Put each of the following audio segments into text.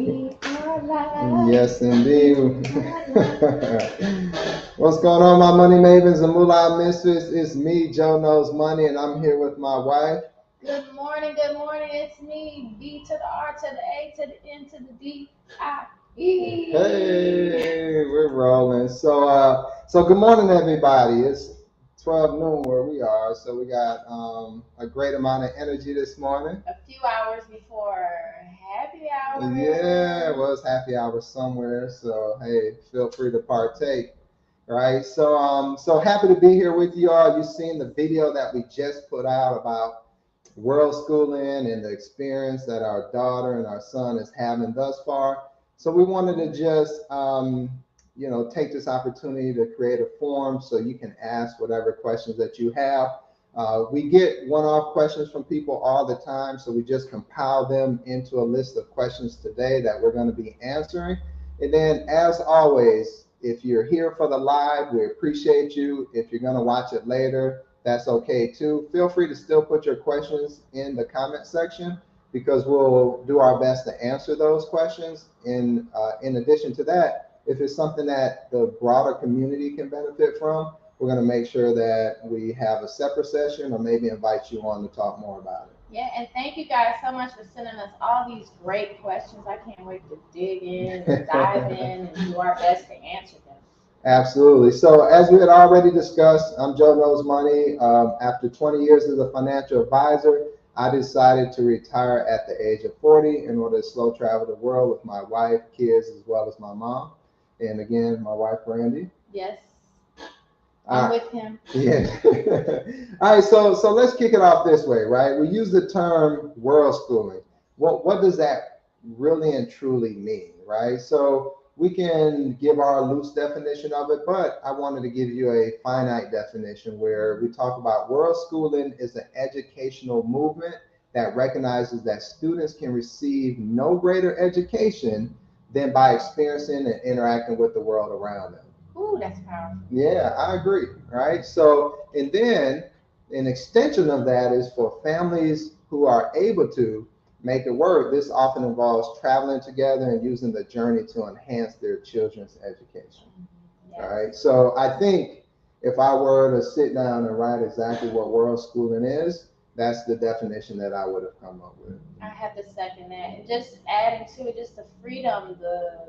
We are live. Yes, indeed. What's going on, my money mavens and moolah mistress? It's me, Joe Knows Money, and I'm here with my wife. Good morning, good morning. It's me, B to the R to the A to the N to the D I E. Hey, we're rolling. So good morning, everybody. It's 12 noon where we are, so we got a great amount of energy this morning. A few hours before happy hour. Yeah, well, it's happy hour somewhere, so hey, feel free to partake. Right. So happy to be here with you all. You've seen the video that we just put out about world schooling and the experience that our daughter and our son is having thus far. So we wanted to just, take this opportunity to create a forum so you can ask whatever questions that you have. We get one-off questions from people all the time, so we just compile them into a list of questions today that we're going to be answering. And then, as always, if you're here for the live, we appreciate you. If you're going to watch it later, that's okay too. Feel free to still put your questions in the comment section because we'll do our best to answer those questions. In addition to that, if it's something that the broader community can benefit from, we're going to make sure that we have a separate session or maybe invite you on to talk more about it. Yeah, and thank you guys so much for sending us all these great questions. I can't wait to dig in and dive in and do our best to answer them. Absolutely. So as we had already discussed, I'm Joe Knows Money. After 20 years as a financial advisor, I decided to retire at the age of 40 in order to slow travel the world with my wife, kids, as well as my mom. And again, my wife, Brandie. Yes, All I'm right. with him. Yeah. All right. So let's kick it off this way, right? We use the term world schooling. What does that really and truly mean, right? So we can give our loose definition of it, but I wanted to give you a finite definition where we talk about world schooling is an educational movement that recognizes that students can receive no greater education than by experiencing and interacting with the world around them. Ooh, that's powerful. Yeah, I agree. Right. So, and then an extension of that is for families who are able to make it work. This often involves traveling together and using the journey to enhance their children's education. Yes. All right. So, I think if I were to sit down and write exactly what world schooling is, that's the definition that I would have come up with. I have to second that. And just adding to it, just the freedom, the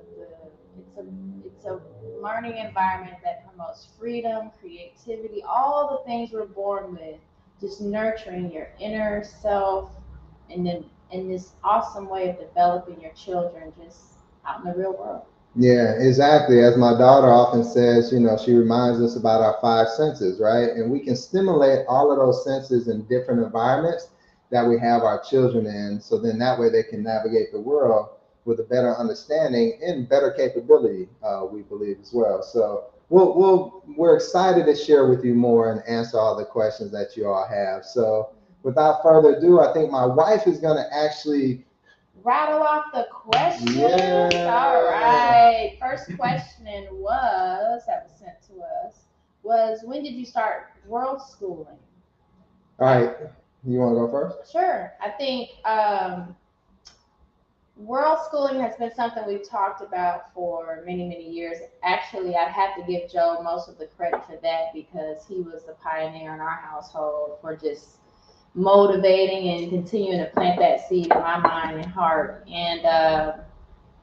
it's a learning environment that promotes freedom, creativity, all the things we're born with. Just nurturing your inner self, and then in this awesome way of developing your children just out in the real world. Yeah, exactly. As my daughter often says, she reminds us about our five senses, right? And we can stimulate all of those senses in different environments that we have our children in. So then that way they can navigate the world with a better understanding and better capability, we believe as well. So we're excited to share with you more and answer all the questions that you all have. So without further ado, I think my wife is going to actually Rattle off the questions. yeah. All right. First question was that was sent to us was when did you start world schooling? All right. You want to go first? Sure. I think world schooling has been something we've talked about for many, many years. Actually, I'd have to give Joe most of the credit for that because he was the pioneer in our household for just motivating and continuing to plant that seed in my mind and heart. And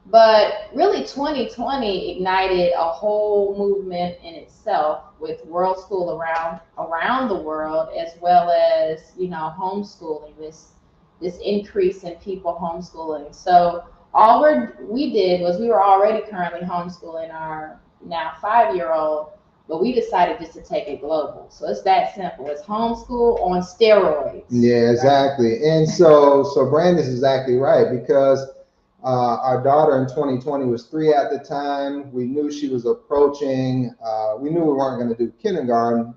but really, 2020 ignited a whole movement in itself with world school around the world, as well as homeschooling. This increase in people homeschooling. So all we did was we were already currently homeschooling our now 5-year old, but we decided just to take it global. So it's that simple. It's homeschool on steroids. Yeah, exactly. Right? And so Brandon's exactly right because our daughter in 2020 was 3 at the time. We knew she was approaching. We knew we weren't going to do kindergarten.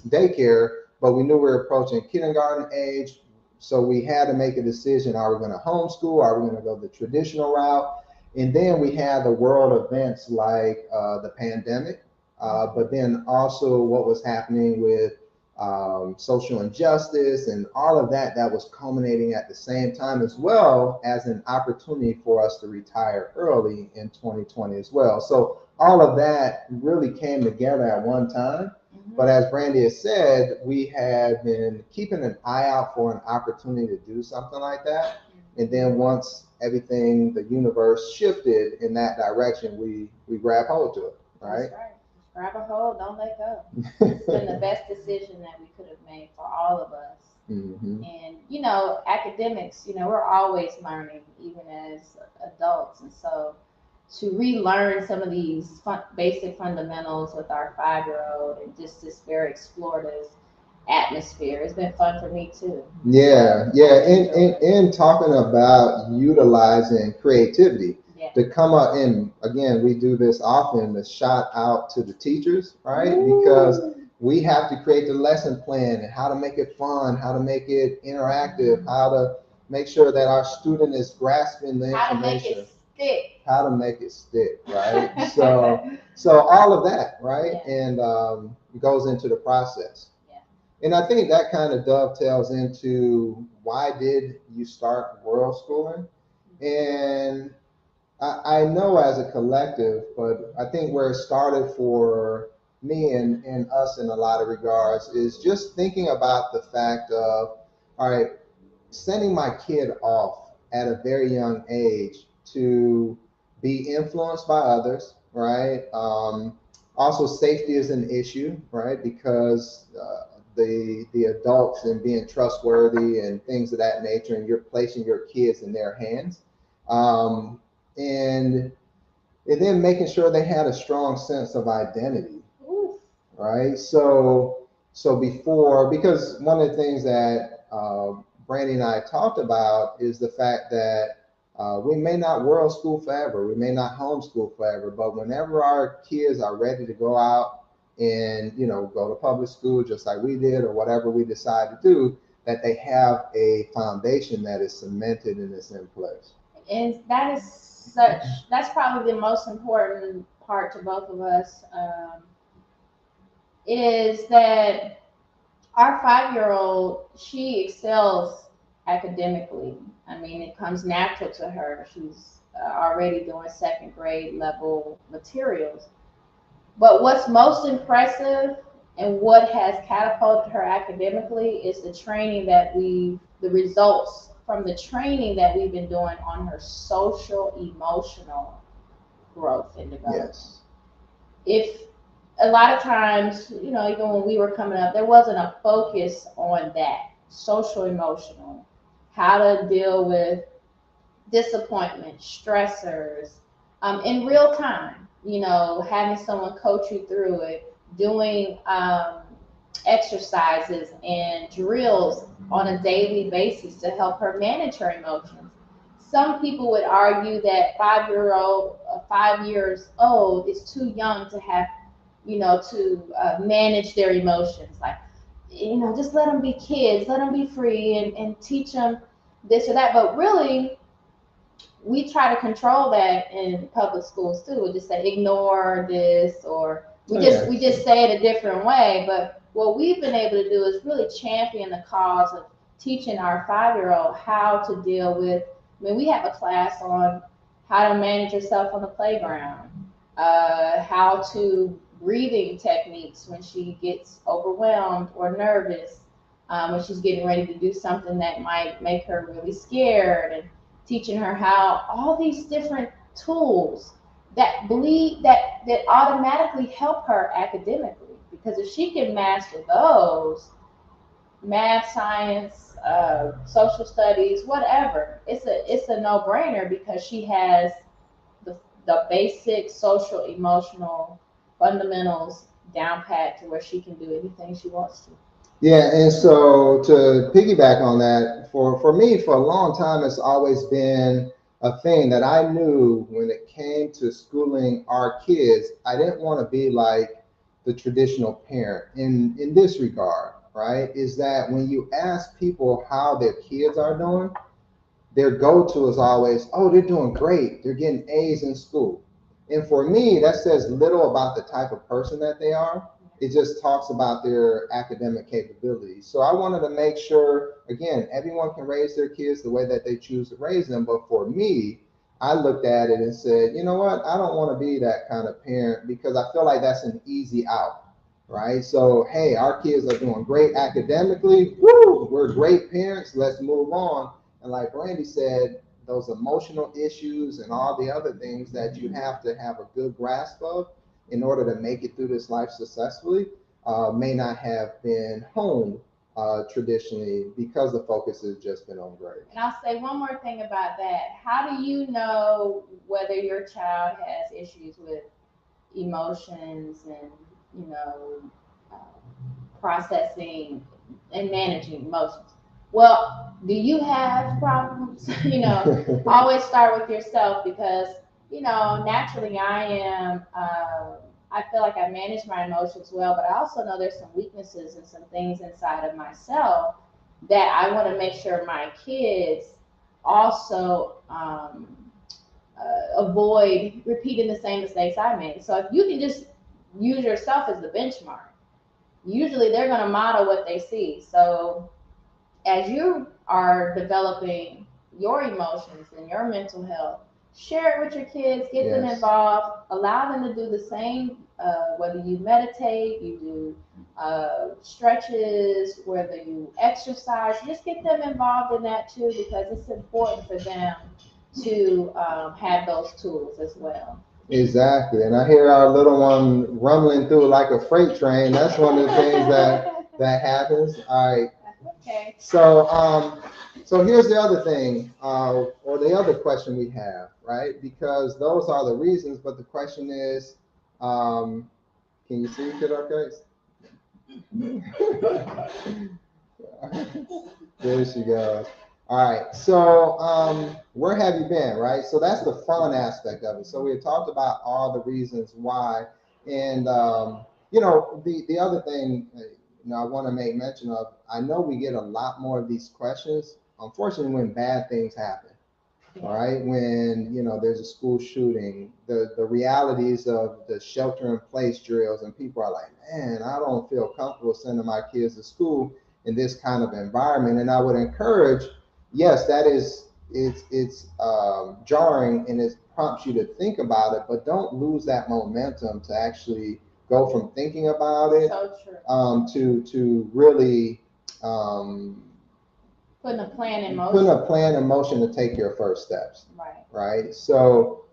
Daycare, but we knew we were approaching kindergarten age. So we had to make a decision: are we going to homeschool? Are we going to go the traditional route? And then we had the world events like the pandemic, but then also what was happening with social injustice and all of that that was culminating at the same time, as well as an opportunity for us to retire early in 2020 as well. So all of that really came together at one time. But as Brandie has said, we had been keeping an eye out for an opportunity to do something like that. And then once everything, the universe shifted in that direction, we grabbed hold to it, right? That's right. Just grab a hold, don't let go. It's been the best decision that we could have made for all of us. Mm-hmm. And academics, we're always learning, even as adults. And so to relearn some of these basic fundamentals with our 5-year-old and just this very explorative atmosphere, it's been fun for me too. Yeah, yeah. In talking about utilizing creativity Yeah. to come up, and again, we do this often, to shout out to the teachers, right? Ooh. Because we have to create the lesson plan and how to make it fun, how to make it interactive, how to make sure that our student is grasping the How to make information. it stick. How to make it stick, right? So all of that, right? Yeah. And goes into the process. Yeah. And I think that kind of dovetails into why did you start world schooling? And I know as a collective, but I think where it started for me and us in a lot of regards is just thinking about the fact of, all right, sending my kid off at a very young age to be influenced by others, right? Also, safety is an issue, right? Because the adults and being trustworthy and things of that nature, and you're placing your kids in their hands, um, and and then making sure they had a strong sense of identity, Ooh. right? So before, because one of the things that Brandie and I talked about is the fact that we may not world school forever, we may not homeschool forever, but whenever our kids are ready to go out and go to public school just like we did or whatever we decide to do, that they have a foundation that is cemented and is in place. And that's probably the most important part to both of us, is that our 5-year-old, she excels academically. I mean, it comes natural to her. She's already doing second grade level materials. But what's most impressive and what has catapulted her academically is the results from the training that we've been doing on her social emotional growth and development. Yes. If a lot of times, even when we were coming up, there wasn't a focus on that social emotional, how to deal with disappointment, stressors, in real time. Having someone coach you through it, doing exercises and drills on a daily basis to help her manage her emotions. Some people would argue that 5 years old is too young to have, to manage their emotions. Like, just let them be kids, let them be free, and teach them this or that. But really, we try to control that in public schools too. We just say ignore this, or we just say it a different way. But what we've been able to do is really champion the cause of teaching our 5-year-old how to deal with. I mean, we have a class on how to manage yourself on the playground, how to breathing techniques when she gets overwhelmed or nervous, when she's getting ready to do something that might make her really scared, and teaching her how all these different tools that automatically help her academically. Because if she can master those, math, science, social studies, whatever, it's a no-brainer, because she has the basic social emotional fundamentals down pat to where she can do anything she wants to. Yeah, and so to piggyback on that, for me, for a long time, it's always been a thing that I knew when it came to schooling our kids. I didn't want to be like the traditional parent in this regard, right? Is that when you ask people how their kids are doing, their go-to is always, oh, they're doing great. They're getting A's in school. And for me, that says little about the type of person that they are, it just talks about their academic capabilities. So I wanted to make sure, again, everyone can raise their kids the way that they choose to raise them. But for me, I looked at it and said, you know what? I don't want to be that kind of parent because I feel like that's an easy out, right? So, hey, our kids are doing great academically. Woo! We're great parents. Let's move on. And like Brandie said, those emotional issues and all the other things that you have to have a good grasp of in order to make it through this life successfully may not have been honed traditionally because the focus has just been on grades. And I'll say one more thing about that. How do you know whether your child has issues with emotions and, you know, uh, processing and managing emotions? Well, do you have problems? Always start with yourself because, naturally I am, I feel like I manage my emotions well, but I also know there's some weaknesses and some things inside of myself that I want to make sure my kids also avoid repeating the same mistakes I made. So if you can just use yourself as the benchmark, usually they're going to model what they see. So as you are developing your emotions and your mental health, share it with your kids, get them involved, allow them to do the same, whether you meditate, you do stretches, whether you exercise, just get them involved in that too, because it's important for them to have those tools as well. Exactly. And I hear our little one rumbling through like a freight train. That's one of the things that happens. All right. Okay. So here's the other thing, or the other question we have, right? Because those are the reasons, but the question is, can you see, kiddo case? There she goes. All right. So where have you been, right? So that's the fun aspect of it. So we had talked about all the reasons why, and the other thing, I want to make mention of. I know we get a lot more of these questions. Unfortunately, when bad things happen, all right, when there's a school shooting, the realities of the shelter in place drills, and people are like, man, I don't feel comfortable sending my kids to school in this kind of environment. And I would encourage, yes, that is it's jarring and it prompts you to think about it, but don't lose that momentum to actually go from thinking about it to really putting a plan in motion. Putting a plan in motion to take your first steps. Right. So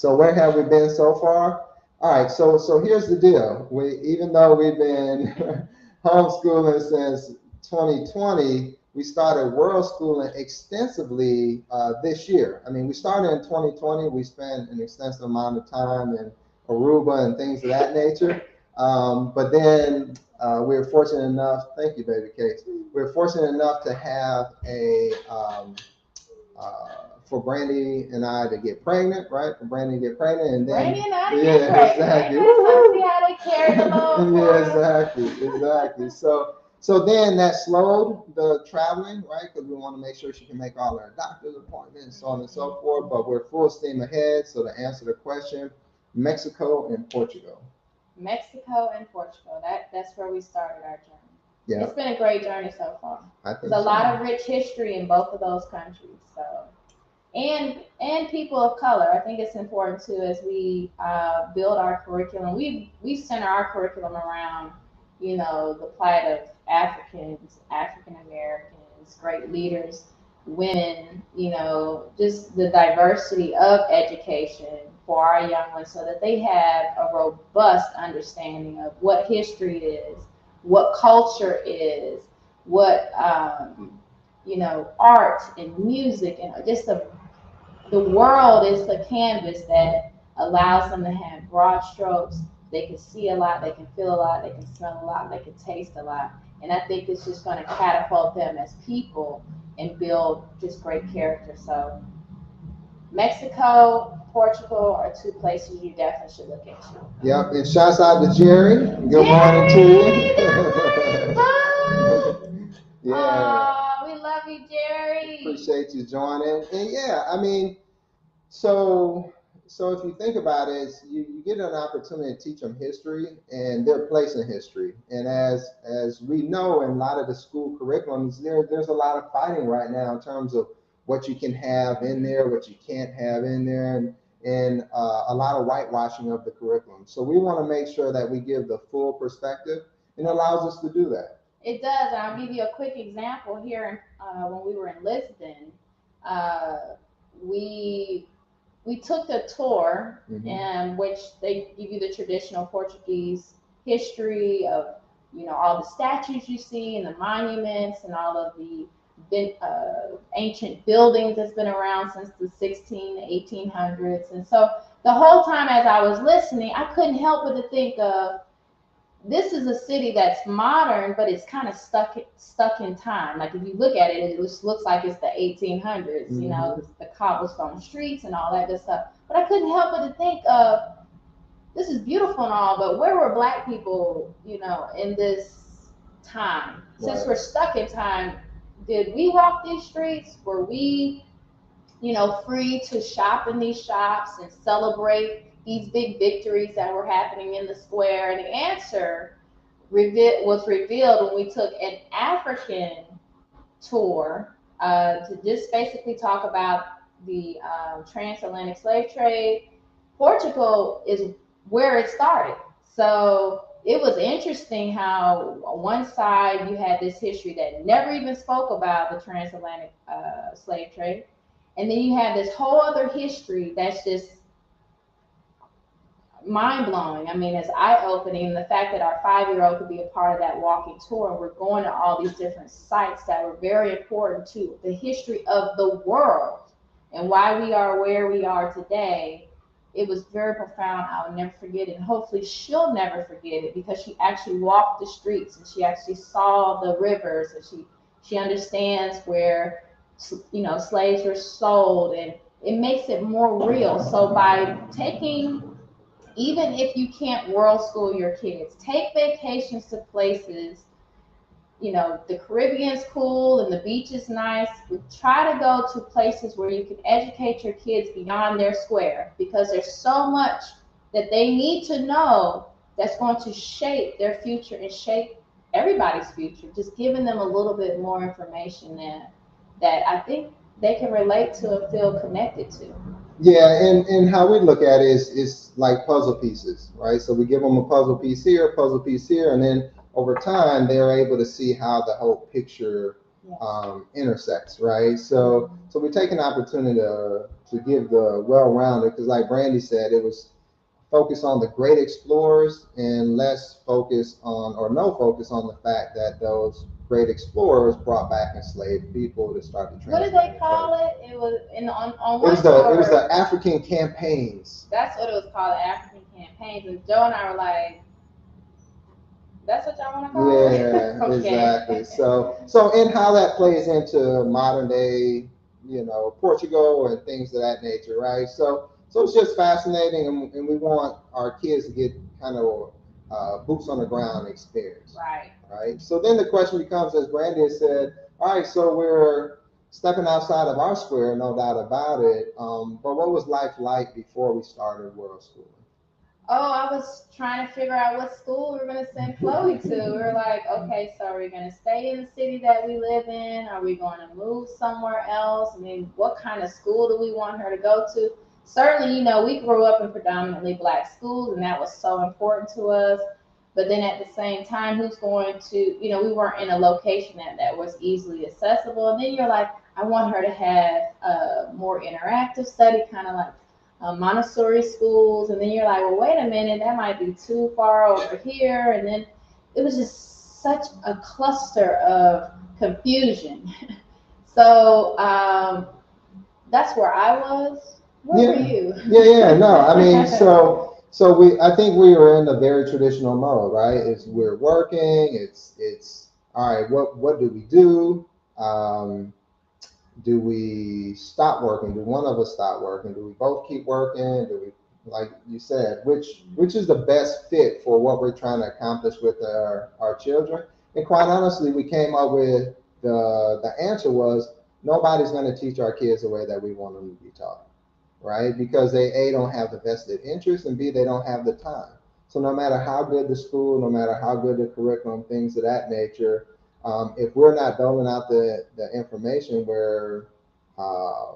where have we been so far? All right. So here's the deal. Even though we've been homeschooling since 2020, we started world schooling extensively this year. I mean, we started in 2020. We spent an extensive amount of time in Aruba and things of that nature. But then we were fortunate enough, thank you, baby Kate. We were fortunate enough to have for Brandie and I to get pregnant, right? For Brandie to get pregnant, and then Brandie and I to get pregnant. Exactly. See how they carry the load. Yeah, exactly. So then that slowed the traveling, right? Because we want to make sure she can make all her doctor's appointments, so on and so forth. But we're full steam ahead. So to answer the question, Mexico and Portugal. Mexico and Portugal. That's where we started our journey. Yeah. It's been a great journey so far. There's a lot of rich history in both of those countries. So, and people of color. I think it's important too as we build our curriculum. We center our curriculum around, the plight of Africans, African Americans, great leaders, women. Just the diversity of education for our young ones, so that they have a robust understanding of what history is, what culture is, what art and music, and just the world is the canvas that allows them to have broad strokes. They can see a lot, they can feel a lot, they can smell a lot, they can taste a lot. And I think it's just going to catapult them as people and build just great character. So Mexico, Portugal are two places you definitely should look into. Yep, and shouts out to Jerry. Good morning to you. Yeah. We love you, Jerry. Appreciate you joining. And yeah, I mean, so So if you think about it, you get an opportunity to teach them history and their place in history. And as we know in a lot of the school curriculums, there's a lot of fighting right now in terms of what you can have in there, what you can't have in there, and a lot of whitewashing of the curriculum. So we want to make sure that we give the full perspective, and it allows us to do that. It does. And I'll give you a quick example here. When we were in Lisbon, uh, we we took the tour, Mhm. in which they give you the traditional Portuguese history of, all the statues you see and the monuments and all of the ancient buildings that's been around since the 1800s. And so the whole time as I was listening, I couldn't help but to think of, this is a city that's modern, but it's kind of stuck in time. Like if you look at it, it just looks like it's the 1800s. The cobblestone streets and all that good stuff. But I couldn't help but to think of, this is beautiful and all, but where were Black people, in this time? Since Right. we're stuck in time, did we walk these streets? Were we, free to shop in these shops and celebrate these big victories that were happening in the square? And the answer was revealed when we took an African tour, to just basically talk about the transatlantic slave trade. Portugal is where it started. So it was interesting how on one side you had this history that never even spoke about the transatlantic slave trade. And then you have this whole other history that's just mind blowing. I mean, it's eye opening. The fact that our 5-year-old could be a part of that walking tour, and we're going to all these different sites that were very important to the history of the world and why we are where we are today. It was very profound. I'll never forget it. And hopefully she'll never forget it, because she actually walked the streets and she actually saw the rivers, and she understands where, slaves were sold, and it makes it more real. So by taking, even if you can't world school your kids, take vacations to places. The Caribbean's cool and the beach is nice. We try to go to places where you can educate your kids beyond their square, because there's so much that they need to know that's going to shape their future and shape everybody's future. Just giving them a little bit more information that I think they can relate to and feel connected to. Yeah, and how we look at it is like puzzle pieces, right? So we give them a puzzle piece here, and then over time they're able to see how the whole picture Yes. intersects, right? So we take an opportunity to give the well-rounded, because like Brandy said, it was focus on the great explorers and less focus on, or no focus on, the fact that those great explorers brought back enslaved people to start the What did they transatlantic call trade. it? It was on It one was the tour. African campaigns. That's what it was called, the African campaigns. And Joe and I were like, that's what y'all want to call it? Yeah, Okay. exactly. So and how that plays into modern day, Portugal and things of that nature, right? So it's just fascinating, and we want our kids to get kind of boots on the ground experience, Right. right? So then the question becomes, as Brandy has said, all right, so we're stepping outside of our square, no doubt about it. But what was life like before we started World School? Oh, I was trying to figure out what school we were going to send Chloe to. We were like, okay, so are we going to stay in the city that we live in? Are we going to move somewhere else? I mean, what kind of school do we want her to go to? Certainly, we grew up in predominantly Black schools, and that was so important to us. But then at the same time, who's going to, we weren't in a location that was easily accessible. And then you're like, I want her to have a more interactive study, kind of like Montessori schools. And then you're like, well, wait a minute, that might be too far over here. And then it was just such a cluster of confusion. So that's where I was. Where were Yeah, you? yeah. No, I mean, I think we were in a very traditional mode, right? It's we're working. It's all right. What do we do? Um, do we stop working? Do one of us stop working? Do we both keep working? Do we, like you said, which is the best fit for what we're trying to accomplish with our children? And quite honestly, we came up with the answer was, nobody's going to teach our kids the way that we want them to be taught. right? Because they A, don't have the vested interest, and B, they don't have the time. So no matter how good the school, no matter how good the curriculum, things of that nature, if we're not doling out the information where uh,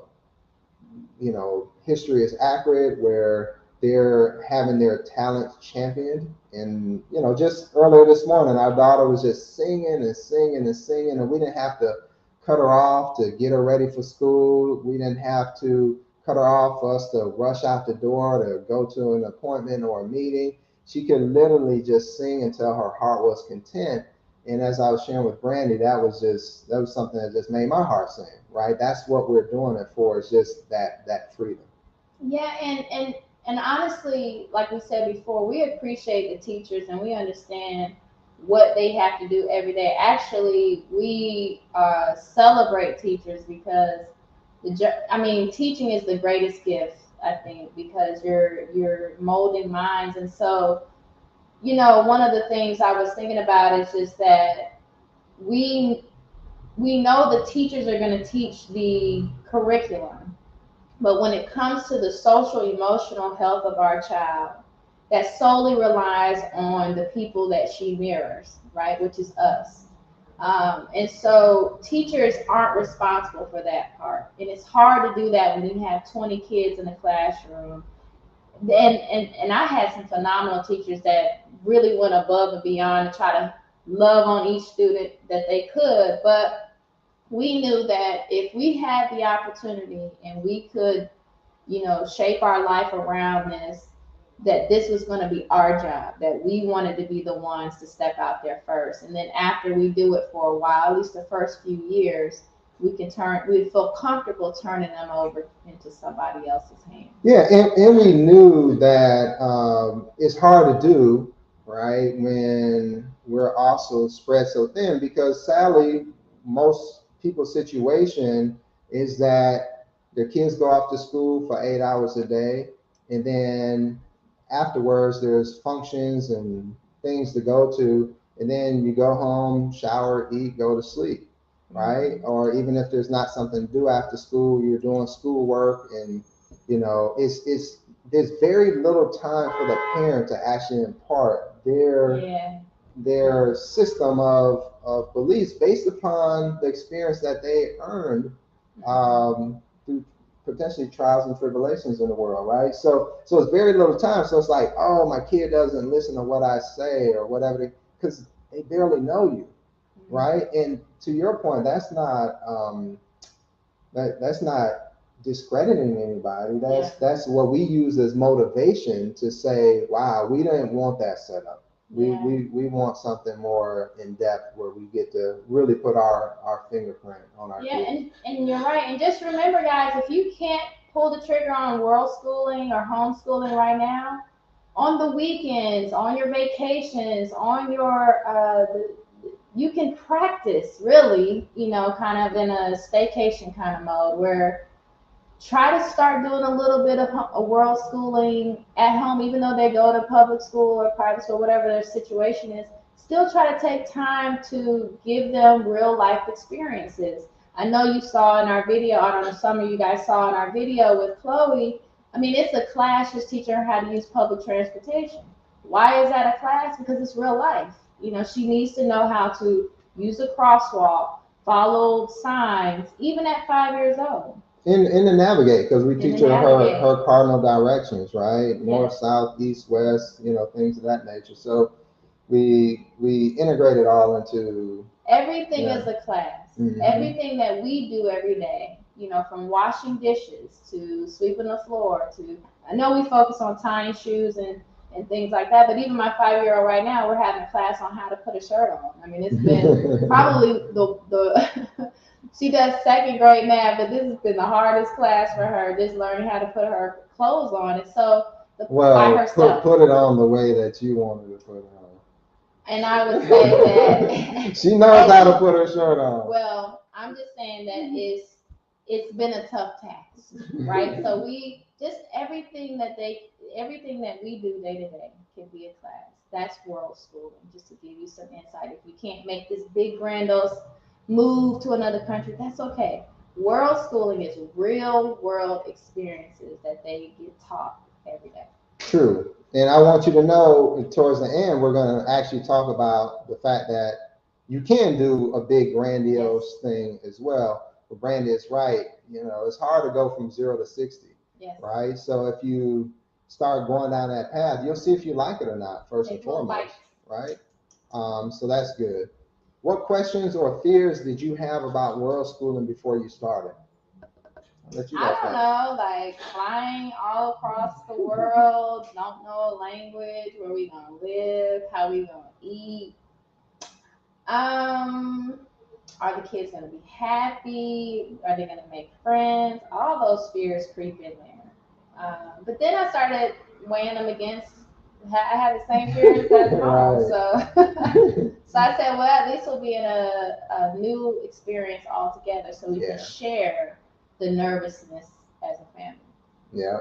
history is accurate, where they're having their talents championed. And, just earlier this morning, our daughter was just singing and singing and singing, and we didn't have to cut her off to get her ready for school. We didn't have to cut her off for us to rush out the door to go to an appointment or a meeting. She could literally just sing until her heart was content. And as I was sharing with Brandy, that was something that just made my heart sing, right? That's what we're doing it for, is just that freedom. Yeah, and honestly, like we said before, we appreciate the teachers and we understand what they have to do every day. Actually, we celebrate teachers because I mean, teaching is the greatest gift, I think, because you're molding minds. And so, one of the things I was thinking about is just that we we know the teachers are going to teach the curriculum, but when it comes to the social emotional health of our child, that solely relies on the people that she mirrors, right? Which is us. And so teachers aren't responsible for that part. And it's hard to do that when you have 20 kids in a classroom. And I had some phenomenal teachers that really went above and beyond to try to love on each student that they could. But we knew that if we had the opportunity and we could, shape our life around this, that this was going to be our job, that we wanted to be the ones to step out there first. And then after we do it for a while, at least the first few years, we feel comfortable turning them over into somebody else's hands. Yeah, and we knew that it's hard to do, right, when we're also spread so thin, because sadly, most people's situation is that their kids go off to school for 8 hours a day, and then afterwards there's functions and things to go to, and then you go home, shower, eat, go to sleep, right? Mm-hmm. Or even if there's not something to do after school, you're doing schoolwork, and it's there's very little time for the parent to actually impart Yeah. their system of beliefs based upon the experience that they earned through potentially trials and tribulations in the world, right? So it's very little time. So it's like, oh, my kid doesn't listen to what I say or whatever, because they barely know you, right? And to your point, that's not discrediting anybody. Yeah. That's what we use as motivation to say, wow, we didn't want that setup. We Yeah. we, we want something more in depth where we get to really put our fingerprint on our Yeah, kids. and you're right. And just remember, guys, if you can't pull the trigger on world schooling or homeschooling right now, on the weekends, on your vacations, on your you can practice really, kind of in a staycation kind of mode where try to start doing a little bit of a world schooling at home, even though they go to public school or private school, whatever their situation is. Still try to take time to give them real life experiences. I know you saw in our video, I don't know, some of you guys saw in our video with Chloe. I mean, it's a class just teaching her how to use public transportation. Why is that a class? Because it's real life. She needs to know how to use a crosswalk, follow signs, even at 5 years old. In the navigate, because we In the teach her navigate. cardinal directions, right? North, Yes. south, east, west, things of that nature. So we integrate it all into. Everything Yeah. is a class. Hmm. Everything that we do every day, from washing dishes to sweeping the floor to, I know we focus on tying shoes and things like that, but even my 5 year old right now, we're having a class on how to put a shirt on. I mean, it's been probably the she does second grade math, but this has been the hardest class for her, just learning how to put her clothes on. And so by Well, put herself. put it on the way that you wanted to put it And I would say on. that, She knows how to put her shirt on. well, I'm just saying that it's been a tough task, right? So we just everything that we do day to day can be a class. That's world schooling, just to give you some insight. If you can't make this big grandiose move to another country, that's okay. World schooling is real world experiences that they get taught every day. True. And I want you to know towards the end, we're going to actually talk about the fact that you can do a big Yes, grandiose thing as well. But Brandie is right. You know, it's hard to go from 0 to 60, yes. right? So if you start going down that path, you'll see if you like it or not, first and Take little bites. foremost, right? So that's good. What questions or fears did you have about world schooling before you started? I'll let you I go don't first. know, like flying all across the world, don't know a language, where we gonna live, how we gonna eat. Um, are the kids gonna be happy? Are they gonna make friends? All those fears creep in there. But then I started weighing them against. I had the same fears at home, Right. so so I said, well, at least we'll be in a new experience altogether, so we can Yeah. share the nervousness as a family. Yeah.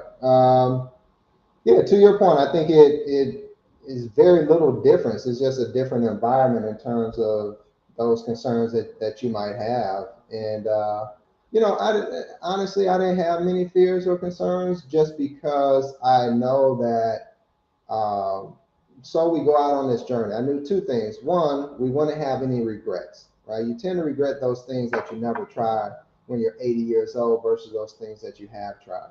Yeah, to your point, I think it is very little difference. It's just a different environment in terms of those concerns that you might have. And honestly, I didn't have many fears or concerns just because I know that. Um, so we go out on this journey. I knew two things. One, we wouldn't have any regrets, right? You tend to regret those things that you never tried when you're 80 years old versus those things that you have tried.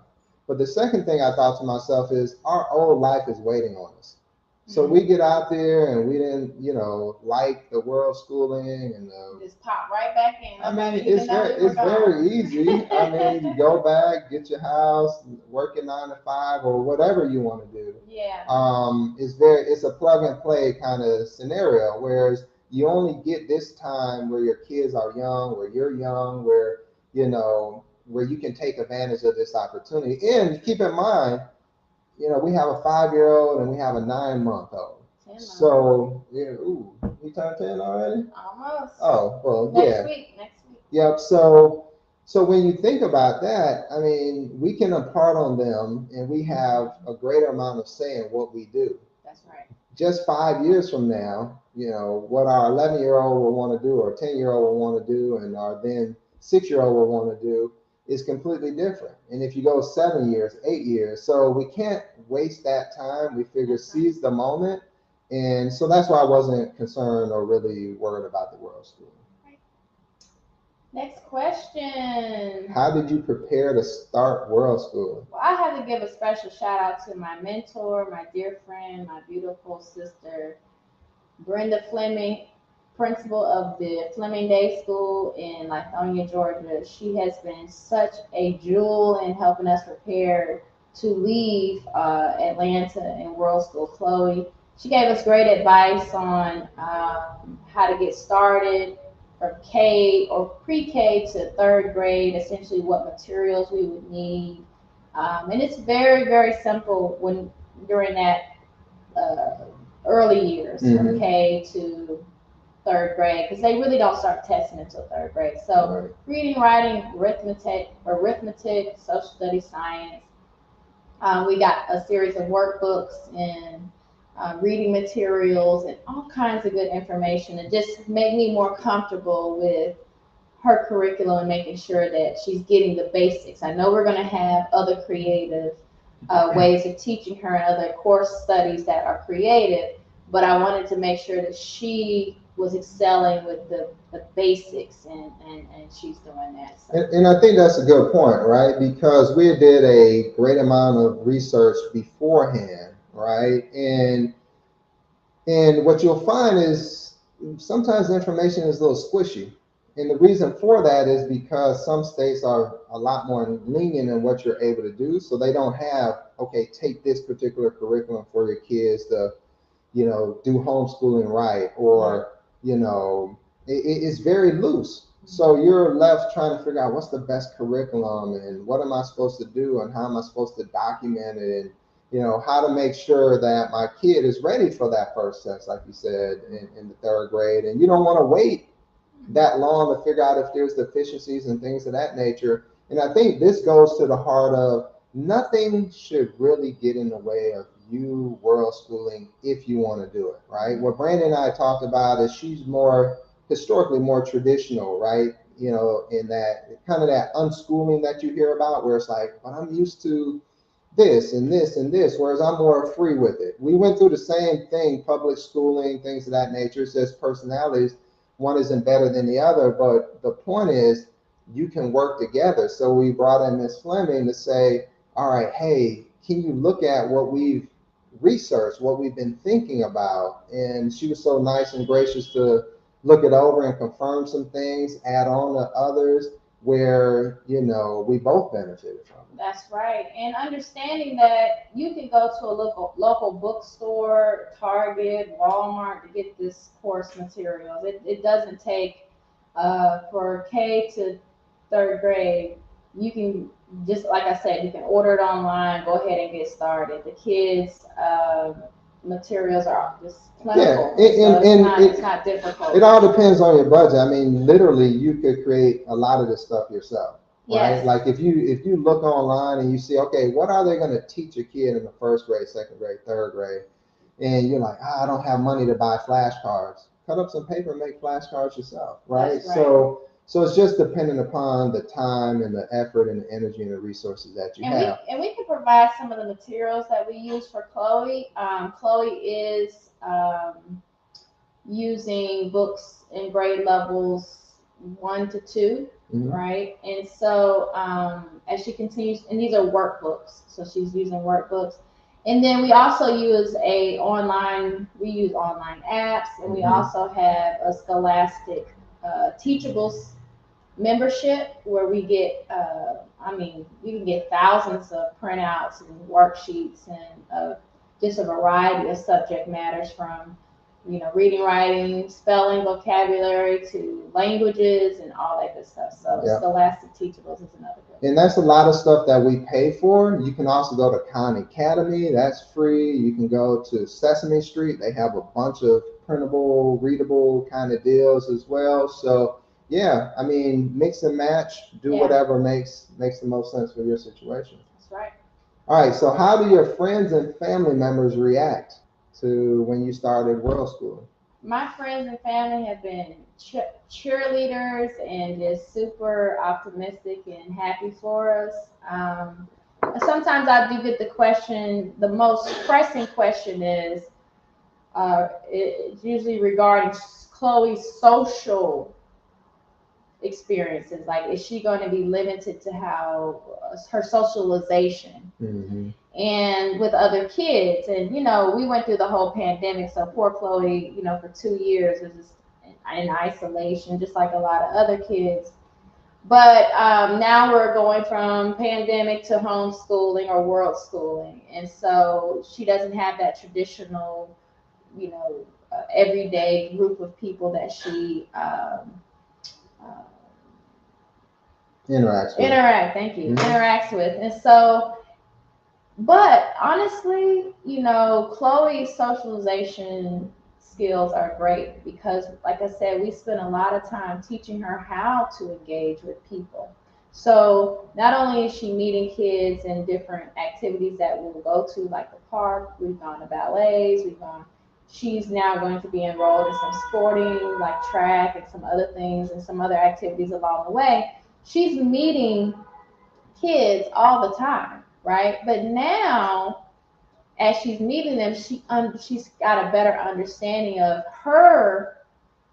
But the second thing I thought to myself is our old life is waiting on us. So we get out there and we didn't, like the world schooling and Just pop right back in. I mean, Nobody even know we were it's gone. very easy. I mean, you go back, get your house, work your 9 to 5 or whatever you want to do. Yeah. It's a plug and play kind of scenario. Whereas you only get this time where your kids are young, where you're young, where you can take advantage of this opportunity. And keep in mind, we have a 5-year-old and we have a 9-month-old. 10 months. So yeah, ooh, you turned 10 already? Almost. Oh, well, Next yeah. week. Next week. Yep. So when you think about that, I mean, we can impart on them, and we have a greater amount of say in what we do. That's right. Just 5 years from now, what our 11-year-old will want to do, or 10-year-old will want to do, and our then 6-year-old will want to do is completely different. And if you go 7 years, 8 years, so we can't waste that time. We figure seize the moment, and so that's why I wasn't concerned or really worried about the world school. Next question. How did you prepare to start world school? Well, I have to give a special shout out to my mentor, my dear friend, my beautiful sister, Brenda Fleming, principal of the Fleming Day School in Lithonia, Georgia. She has been such a jewel in helping us prepare to leave Atlanta in World School. Chloe, she gave us great advice on how to get started from K or pre-K to third grade, essentially what materials we would need. And it's very, very simple when during that uh, early years from K to third grade because they really don't start testing until third grade. So Right. reading, writing, arithmetic, social studies, science. We got a series of workbooks and reading materials and all kinds of good information. It just made me more comfortable with her curriculum and making sure that she's getting the basics. I know we're going to have other creative ways of teaching her and other course studies that are creative, but I wanted to make sure that she was excelling with the basics and she's doing that. So. And I think that's a good point, right? Because we did a great amount of research beforehand, right? And what you'll find is sometimes the information is a little squishy. And the reason for that is because some states are a lot more lenient in what you're able to do. So they don't have, okay, take this particular curriculum for your kids to, do homeschooling right, or, it's very loose. So you're left trying to figure out what's the best curriculum and what am I supposed to do and how am I supposed to document it and how to make sure that my kid is ready for that first test, like you said, in the third grade. And you don't want to wait that long to figure out if there's deficiencies and things of that nature. And I think this goes to the heart of nothing should really get in the way of you world schooling if you want to do it, right? What Brandon and I talked about is she's more historically more traditional, right? You know, in that kind of that unschooling that you hear about, where it's like, but I'm used to this and this and this, whereas I'm more free with it. We went through the same thing, public schooling, things of that nature. It's just personalities. One isn't better than the other, but the point is you can work together. So we brought in Miss Fleming to say, all right, hey, can you look at what we've researched, what we've been thinking about? And she was so nice and gracious to look it over and confirm some things, add on to others where, you know, we both benefited from it. That's right. And understanding that you can go to a local bookstore, Target, Walmart to get this course materials. It doesn't take for K to third grade. You can just like I said, you can order it online. Go ahead and get started. The kids materials are just Yeah, plentiful, so it's not difficult. it all depends on your budget. I mean, literally, you could create a lot of this stuff yourself, right? Yes. Like if you look online and you see, okay, what are they going to teach a kid in the first grade, second grade, third grade, and you're like, I don't have money to buy flashcards. Cut up some paper and make flashcards yourself, right? That's right. So it's just dependent upon the time and the effort and the energy and the resources that you have. We can provide some of the materials that we use for Chloe. Chloe is using books in grade levels 1 to 2, right? And so as she continues, and these are workbooks, so she's using workbooks. And then we also use we use online apps, and we also have a Scholastic Teachables membership where we get, you can get thousands of printouts and worksheets and just a variety of subject matters from, reading, writing, spelling, vocabulary to languages and all that good stuff. So Scholastic Teachables is another good. And that's a lot of stuff that we pay for. You can also go to Khan Academy, that's free. You can go to Sesame Street, they have a bunch of printable, readable kind of deals as well. So yeah, I mean, mix and match, do whatever makes the most sense for your situation. That's right. All right, so how do your friends and family members react to when you started World School? My friends and family have been cheerleaders and just super optimistic and happy for us. Sometimes I do get the question, the most pressing question is, it's usually regarding Chloe's social experiences. Like, is she going to be limited to how her socialization and with other kids? And we went through the whole pandemic, so poor Chloe, for 2 years was just in isolation, just like a lot of other kids. But now we're going from pandemic to homeschooling or world schooling, and so she doesn't have that traditional, everyday group of people that she interacts with. And so, but honestly, Chloe's socialization skills are great because, like I said, we spend a lot of time teaching her how to engage with people. So not only is she meeting kids in different activities that we'll go to, like the park, we've gone to ballets, she's now going to be enrolled in some sporting, like track and some other things and some other activities along the way. She's meeting kids all the time, right? But now, as she's meeting them, she's got a better understanding of her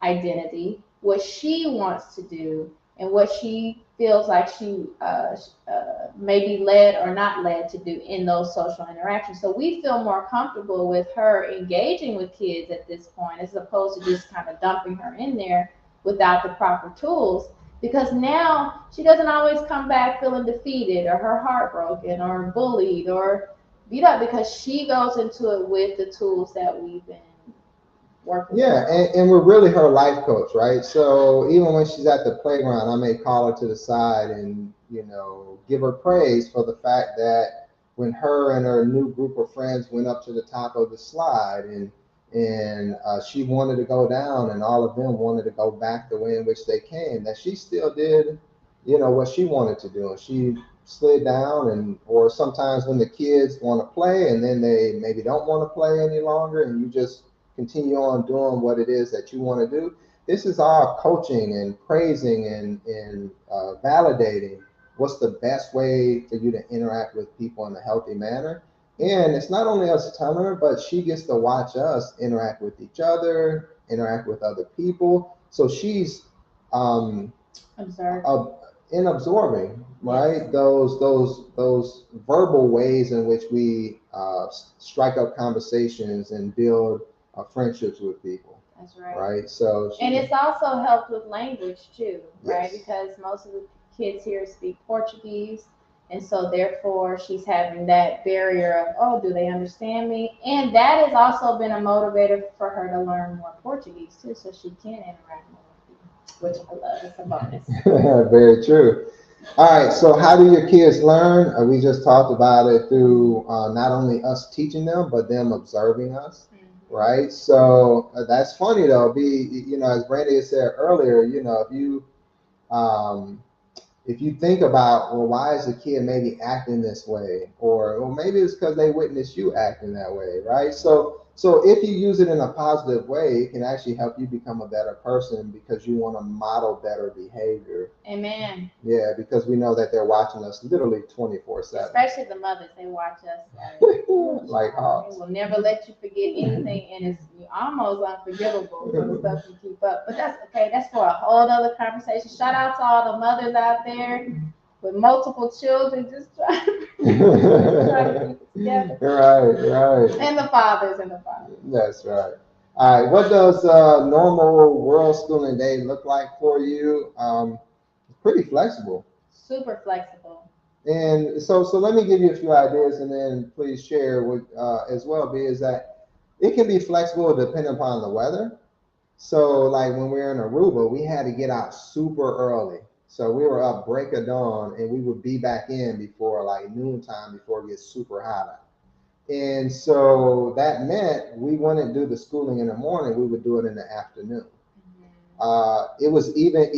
identity, what she wants to do, and what she feels like she may be led or not led to do in those social interactions. So we feel more comfortable with her engaging with kids at this point, as opposed to just kind of dumping her in there without the proper tools. Because now she doesn't always come back feeling defeated or her heart broken or bullied or beat up, because she goes into it with the tools that we've been working with. And we're really her life coach, right? So even when she's at the playground, I may call her to the side and, give her praise for the fact that when her and her new group of friends went up to the top of the slide and she wanted to go down and all of them wanted to go back the way in which they came, that she still did, what she wanted to do. And she slid down, or sometimes when the kids want to play and then they maybe don't want to play any longer and you just continue on doing what it is that you want to do, this is all coaching and praising and validating what's the best way for you to interact with people in a healthy manner. And it's not only us telling her, but she gets to watch us interact with each other, interact with other people. So she's um, Observe. in absorbing, right? Yes. Those verbal ways in which we strike up conversations and build friendships with people, That's right. right? So And it's also helped with language too, right? yes, Because most of the kids here speak Portuguese. And so therefore she's having that barrier of, oh, do they understand me? And that has also been a motivator for her to learn more Portuguese too, so she can interact more with people, which I love. It's a bonus. very true. All right, so how do your kids learn? We just talked about it through not only us teaching them, but them observing us, right? So that's funny though. As Brandie had said earlier, um, if you think about, well, why is the kid maybe acting this way, or well, maybe it's because they witnessed you acting that way, right? So if you use it in a positive way, it can actually help you become a better person because you want to model better behavior. Amen. Yeah, because we know that they're watching us literally 24/7. Especially the mothers, they watch us Like they will never let you forget anything, and it's almost unforgivable for the stuff you keep up. But that's okay. That's for a whole other conversation. Shout out to all the mothers out there with multiple children, just trying to keep it together. Right. And the fathers and the fathers. That's right. All right. What does normal world schooling day look like for you? Pretty flexible. Super flexible. And so let me give you a few ideas, and then please share with as well. Is that it can be flexible depending upon the weather. So like when we were in Aruba, we had to get out super early. So we were up break of dawn, and we would be back in before like noontime before it gets super hot out. And so that meant we wouldn't do the schooling in the morning. We would do it in the afternoon. It was even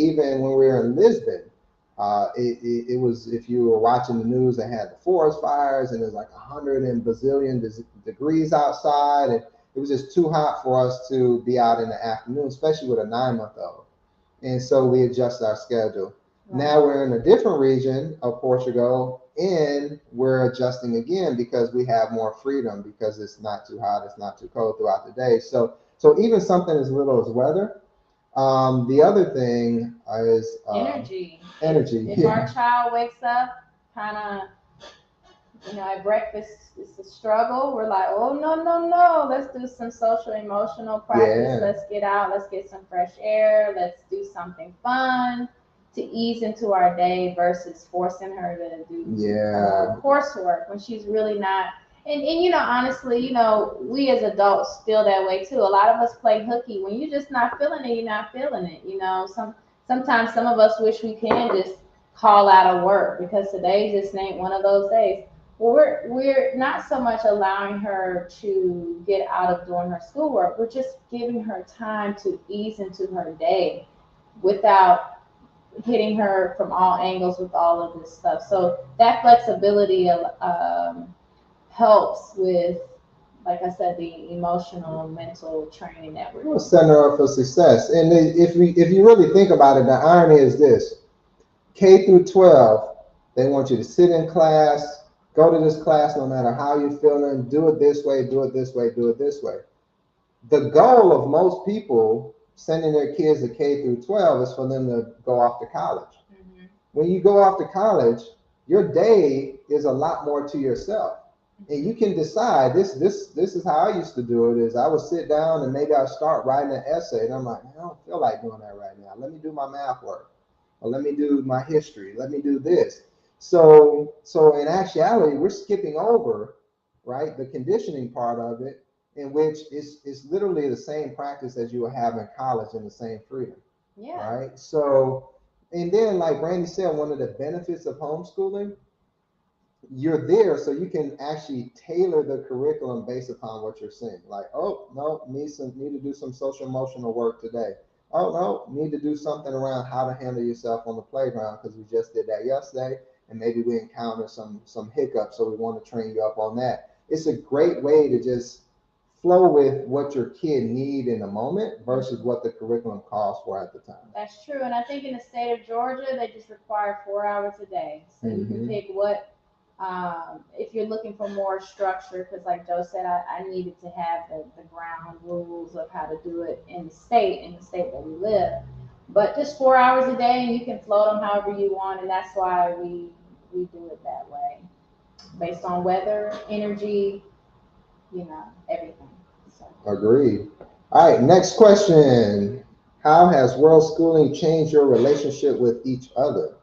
when we were in Lisbon. It was, if you were watching the news, they had the forest fires and it was like 100 and bazillion degrees outside, and it was just too hot for us to be out in the afternoon, especially with a 9-month-old. And so we adjusted our schedule. Right. Now we're in a different region of Portugal, and we're adjusting again because we have more freedom because it's not too hot, it's not too cold throughout the day. So even something as little as weather. The other thing is energy. Energy. If our child wakes up kind of, at breakfast, it's a struggle. We're like, oh, no. Let's do some social emotional practice. Yeah. Let's get out. Let's get some fresh air. Let's do something fun to ease into our day versus forcing her to do coursework when she's really not. And honestly, we as adults feel that way too. A lot of us play hooky. When you're just not feeling it, you're not feeling it. Sometimes some of us wish we can just call out of work because today just ain't one of those days. Well, we're not so much allowing her to get out of doing her schoolwork. We're just giving her time to ease into her day without hitting her from all angles with all of this stuff. So that flexibility helps with, like I said, the emotional, mental training that we're doing. Setting her up for success. And if you really think about it, the irony is this: K through 12, they want you to sit in class, go to this class no matter how you're feeling, do it this way, do it this way, do it this way. The goal of most people sending their kids to K through 12 is for them to go off to college. Mm-hmm. When you go off to college, your day is a lot more to yourself. And you can decide, this is how I used to do it, is I would sit down and maybe I'd start writing an essay, and I'm like, I don't feel like doing that right now. Let me do my math work, or let me do my history, let me do this. So in actuality, we're skipping over, right, the conditioning part of it, in which it's literally the same practice as you will have in college and the same freedom. Yeah. Right. So, and then like Brandie said, one of the benefits of homeschooling, you're there so you can actually tailor the curriculum based upon what you're seeing. Like, oh no, need to do some social emotional work today. Oh no, need to do something around how to handle yourself on the playground because we just did that yesterday, and maybe we encountered some hiccups, so we want to train you up on that. It's a great way to just flow with what your kid need in the moment versus what the curriculum calls for at the time. That's true. And I think in the state of Georgia, they just require 4 hours a day. So you can pick what, if you're looking for more structure, because like Joe said, I needed to have the ground rules of how to do it in the state that we live. But just 4 hours a day, and you can float them however you want. And that's why we do it that way, based on weather, energy, everything. So. Agreed. All right, next question. How has world schooling changed your relationship with each other?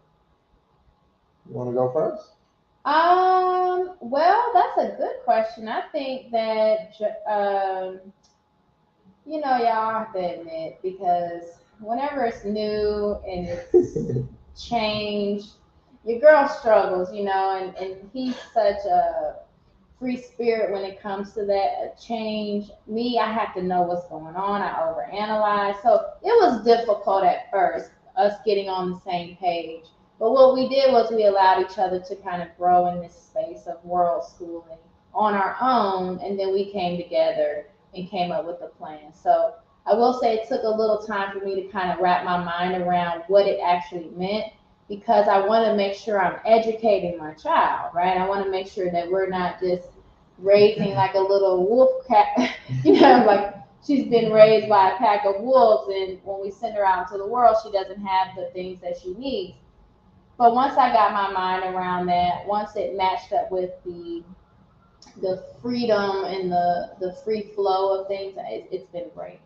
You want to go first? Well, that's a good question. I think that, y'all have to admit, because whenever it's new and it's changed, your girl struggles, and he's such a free spirit when it comes to that change. Me, I have to know what's going on. I overanalyze. So it was difficult at first, us getting on the same page. But what we did was we allowed each other to kind of grow in this space of world schooling on our own, and then we came together and came up with a plan. So I will say it took a little time for me to kind of wrap my mind around what it actually meant, because I want to make sure I'm educating my child, right? I want to make sure that we're not just raising like a little wolf cat, like she's been raised by a pack of wolves, and when we send her out into the world, she doesn't have the things that she needs. But once I got my mind around that, once it matched up with the freedom and the free flow of things, it's been great.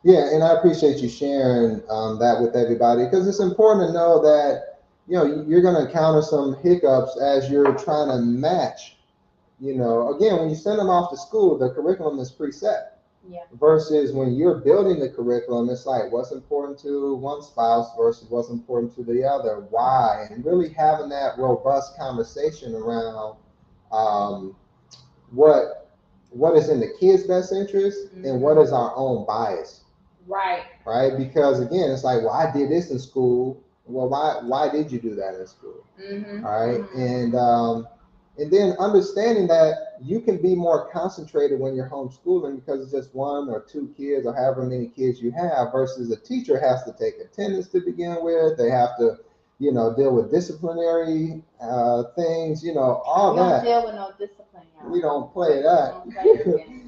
Yeah, and I appreciate you sharing that with everybody, because it's important to know that you're going to encounter some hiccups as you're trying to match. Again, when you send them off to school, the curriculum is preset. Yeah. Versus when you're building the curriculum, it's like what's important to one spouse versus what's important to the other. Why? And really having that robust conversation around um, what is in the kid's best interest and what is our own bias. Right. Right? Because again, it's like, well, I did this in school. Well, why did you do that in school? All right. And then understanding that you can be more concentrated when you're homeschooling because it's just one or two kids or however many kids you have, versus a teacher has to take attendance to begin with. They have to, deal with disciplinary things, all that. We don't deal with no discipline. We don't play that.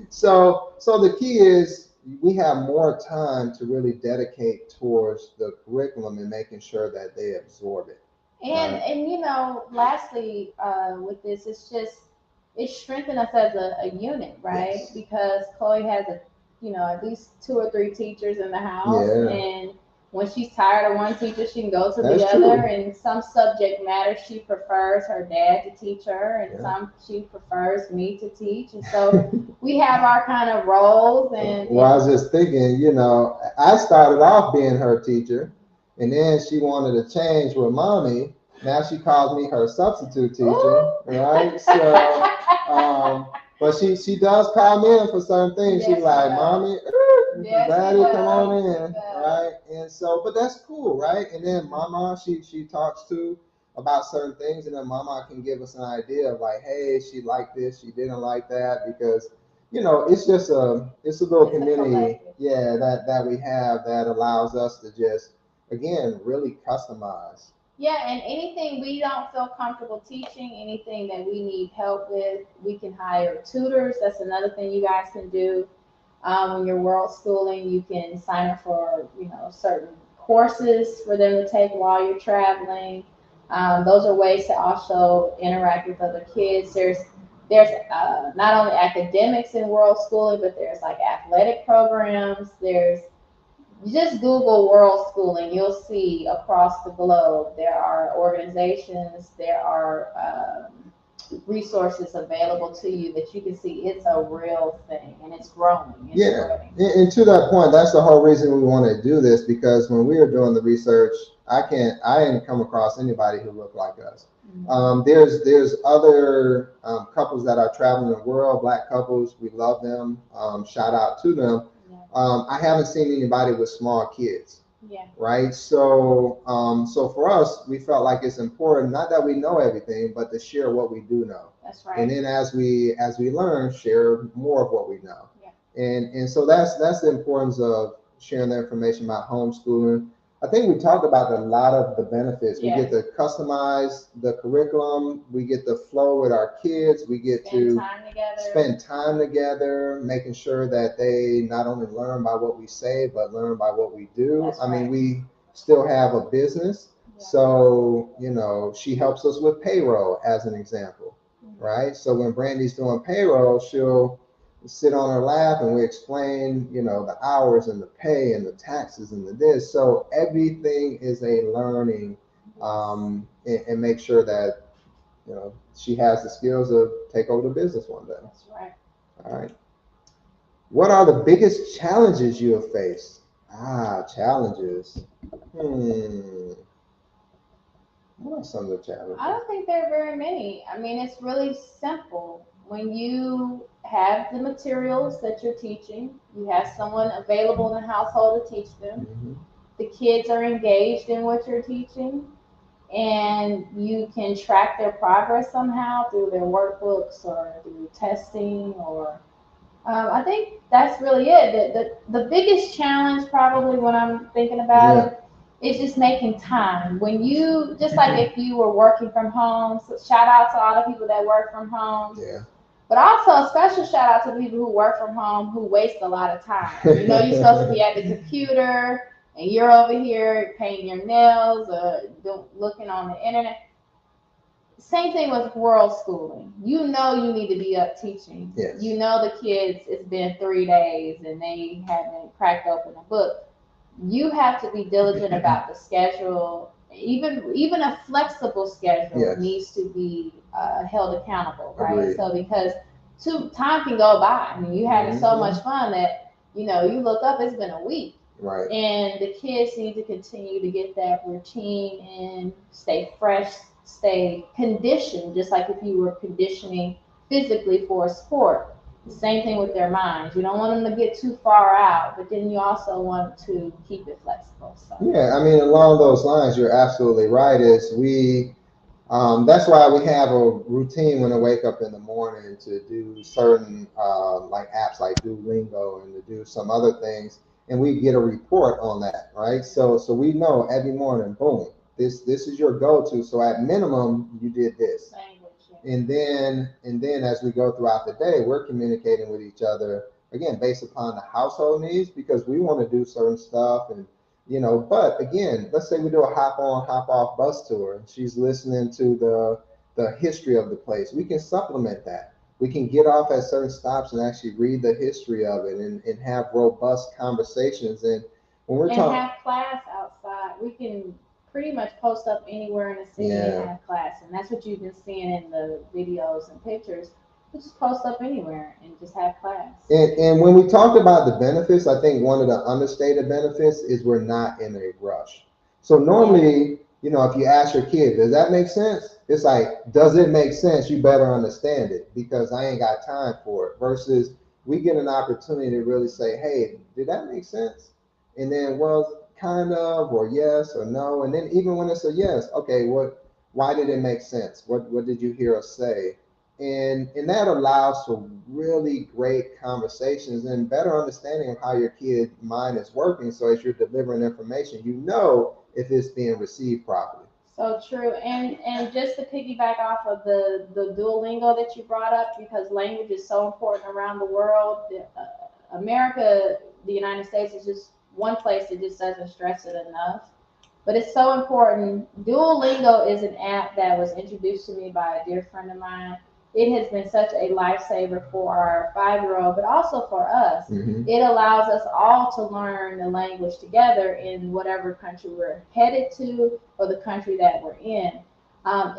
So the key is we have more time to really dedicate towards the curriculum and making sure that they absorb it. And lastly, with this, it strengthened us as a unit, right? Yes. Because Chloe has at least 2 or 3 teachers in the house, and when she's tired of one teacher, she can go to the other. And some subject matter she prefers her dad to teach her, and some she prefers me to teach. And so we have our kind of roles. And I was just thinking, I started off being her teacher, and then she wanted to change with mommy. Now she calls me her substitute teacher, right? So, but she does call me in for certain things. She's like, mommy, daddy, come on in, right? And so, but that's cool, right? And then mama, she talks to about certain things, and then mama can give us an idea of like, hey, she liked this, she didn't like that, because it's just it's a little community, that we have that allows us to just, again, really customize. Yeah, and anything we don't feel comfortable teaching, anything that we need help with, we can hire tutors. That's another thing you guys can do. When you're world schooling, you can sign up for, certain courses for them to take while you're traveling. Those are ways to also interact with other kids. There's not only academics in world schooling, but there's like athletic programs. You just Google world schooling, you'll see across the globe there are organizations, there are resources available to you that you can see it's a real thing, and it's growing. And to that point, that's the whole reason we want to do this, because when we were doing the research, I didn't come across anybody who looked like us. There's other couples that are traveling the world, Black couples. We love them. Shout out to them. I haven't seen anybody with small kids. Yeah. Right. So for us, we felt like it's important, not that we know everything, but to share what we do know. That's right. And then as we learn, share more of what we know. Yeah. And so that's the importance of sharing the information about homeschooling. I think we talked about a lot of the benefits. We get to customize the curriculum. We get to flow with our kids. We get to spend time together, making sure that they not only learn by what we say, but learn by what we do. That's I mean, we still have a business. So, you know, she helps us with payroll as an example, right? So when Brandie's doing payroll, she'll sit on her lap and we explain, you know, the hours and the pay and the taxes and the this. So everything is a learning, and make sure that, you know, she has the skills to take over the business one day. That's right. All right. What are the biggest challenges you have faced? Challenges. What are some of the challenges? I don't think there are very many. I mean, it's really simple. When you have the materials that you're teaching, you have someone available in the household to teach them. Mm-hmm. The kids are engaged in what you're teaching, and you can track their progress somehow through their workbooks or through testing or I think that's really it. The biggest challenge probably when I'm thinking about it is just making time. When you, just like if you were working from home, so shout out to all the people that work from home. Yeah. But also a special shout out to the people who work from home who waste a lot of time. You know, you're supposed to be at the computer and you're over here painting your nails or looking on the internet. Same thing with world schooling. You know you need to be up teaching. Yes. You know the kids, it's been 3 days and they haven't cracked open a book. You have to be diligent about the schedule. Even a flexible schedule needs to be held accountable, right? Agreed. So because time can go by. I mean, you're having so much fun that, you know, you look up, it's been a week. Right. And the kids need to continue to get that routine and stay fresh, stay conditioned, just like if you were conditioning physically for a sport. The same thing with their minds. You don't want them to get too far out, but then you also want to keep it flexible. So. Yeah, I mean, along those lines, you're absolutely right. That's why we have a routine when I wake up in the morning to do certain like apps like Duolingo and to do some other things, and we get a report on that, right? So we know every morning, boom, this is your go-to. So at minimum, you did this. And then as we go throughout the day, we're communicating with each other again based upon the household needs, because we want to do certain stuff. And you know, but again, let's say we do a hop on, hop off bus tour. She's listening to the history of the place. We can supplement that. We can get off at certain stops and actually read the history of it and have robust conversations. And when we're talking, have class outside, we can pretty much post up anywhere in the city and have class. And that's what you've been seeing in the videos and pictures. We just post up anywhere and just have class. And when we talked about the benefits, I think one of the understated benefits is we're not in a rush. So normally, you know, if you ask your kid, does that make sense? It's like, does it make sense? You better understand it because I ain't got time for it. Versus we get an opportunity to really say, hey, did that make sense? And then, well, kind of, or yes or no. And then even when it's a yes, okay, why did it make sense? What did you hear us say? And that allows for really great conversations and better understanding of how your kid's mind is working. So as you're delivering information, you know if it's being received properly. So true. And just to piggyback off of the Duolingo that you brought up, because language is so important around the world. America, the United States, is just one place that just doesn't stress it enough. But it's so important. Duolingo is an app that was introduced to me by a dear friend of mine. It has been such a lifesaver for our 5-year-old, but also for us. Mm-hmm. It allows us all to learn the language together in whatever country we're headed to or the country that we're in.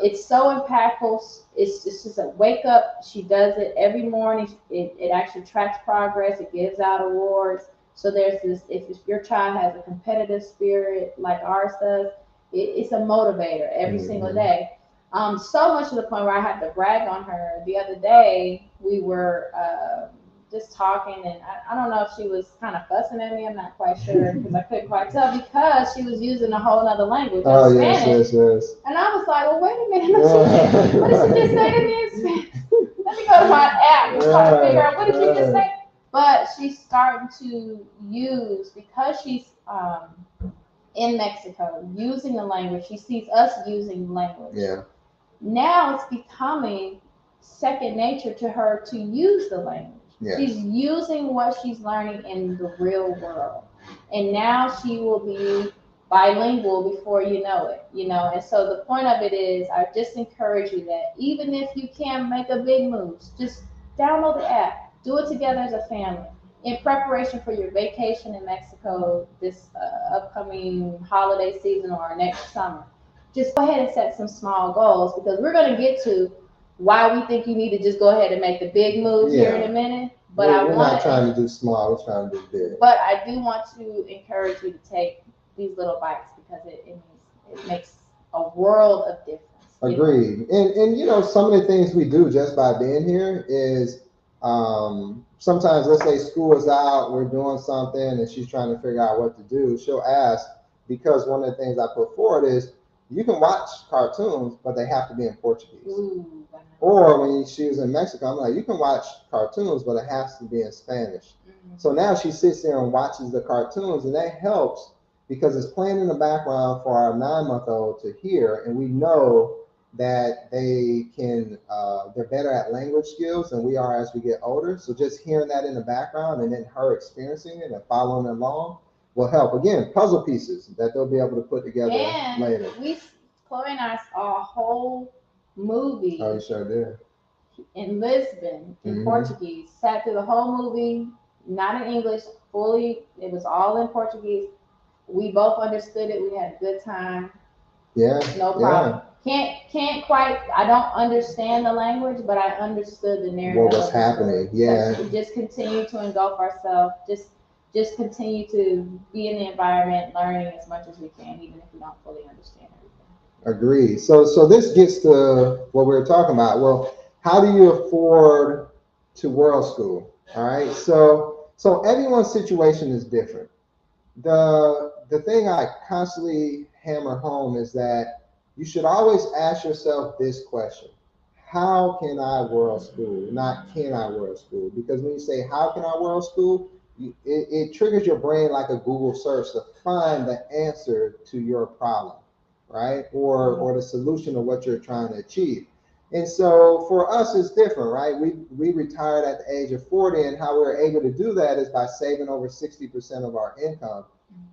It's so impactful. It's just a wake up. She does it every morning. It actually tracks progress. It gives out awards. So there's this, if your child has a competitive spirit like ours does, it's a motivator every single day. So much to the point where I had to brag on her. The other day, we were just talking, and I don't know if she was kind of fussing at me. I'm not quite sure because I couldn't quite tell because she was using a whole other language, Spanish. Yes. And I was like, well, wait a minute. What did she just say to me in Spanish? Let me go to my app and try to figure out what did she just say. But she's starting to use, because she's in Mexico using the language. She sees us using language. Yeah. Now it's becoming second nature to her to use the language. Yes. She's using what she's learning in the real world. And now she will be bilingual before you know it, you know. And so the point of it is, I just encourage you that even if you can't make a big move, just download the app, do it together as a family in preparation for your vacation in Mexico this upcoming holiday season or next summer. Just go ahead and set some small goals, because we're going to get to why we think you need to just go ahead and make the big moves here in a minute. But we're not trying to do small, we're trying to do big. But I do want to encourage you to take these little bites, because it makes a world of difference. Agreed. And you know, some of the things we do just by being here is sometimes, let's say school is out, we're doing something and she's trying to figure out what to do. She'll ask, because one of the things I put forward is you can watch cartoons, but they have to be in Portuguese. Ooh, or when she was in Mexico, I'm like, you can watch cartoons, but it has to be in Spanish. So now she sits there and watches the cartoons, and that helps because it's playing in the background for our 9-month-old to hear, and we know that they're better at language skills than we are as we get older. So just hearing that in the background and then her experiencing it and following along will help. Again, puzzle pieces that they'll be able to put together later. Chloe and I saw a whole movie. Oh, you sure did. In Lisbon, in Portuguese. Sat through the whole movie, not in English, fully. It was all in Portuguese. We both understood it. We had a good time. Yeah. No problem. Can't quite. I don't understand the language, but I understood the narrative. What was happening? Yeah. So we just continue to engulf ourselves. Just continue to be in the environment, learning as much as we can, even if we don't fully understand everything. Agreed. So this gets to what we were talking about. Well, how do you afford to world school? All right. So everyone's situation is different. The thing I constantly hammer home is that you should always ask yourself this question: how can I world school? Not can I world school? Because when you say how can I world school, it triggers your brain like a Google search to find the answer to your problem, right? Or the solution of what you're trying to achieve. And so for us, it's different, right? We retired at the age of 40, and how we were able to do that is by saving over 60% of our income.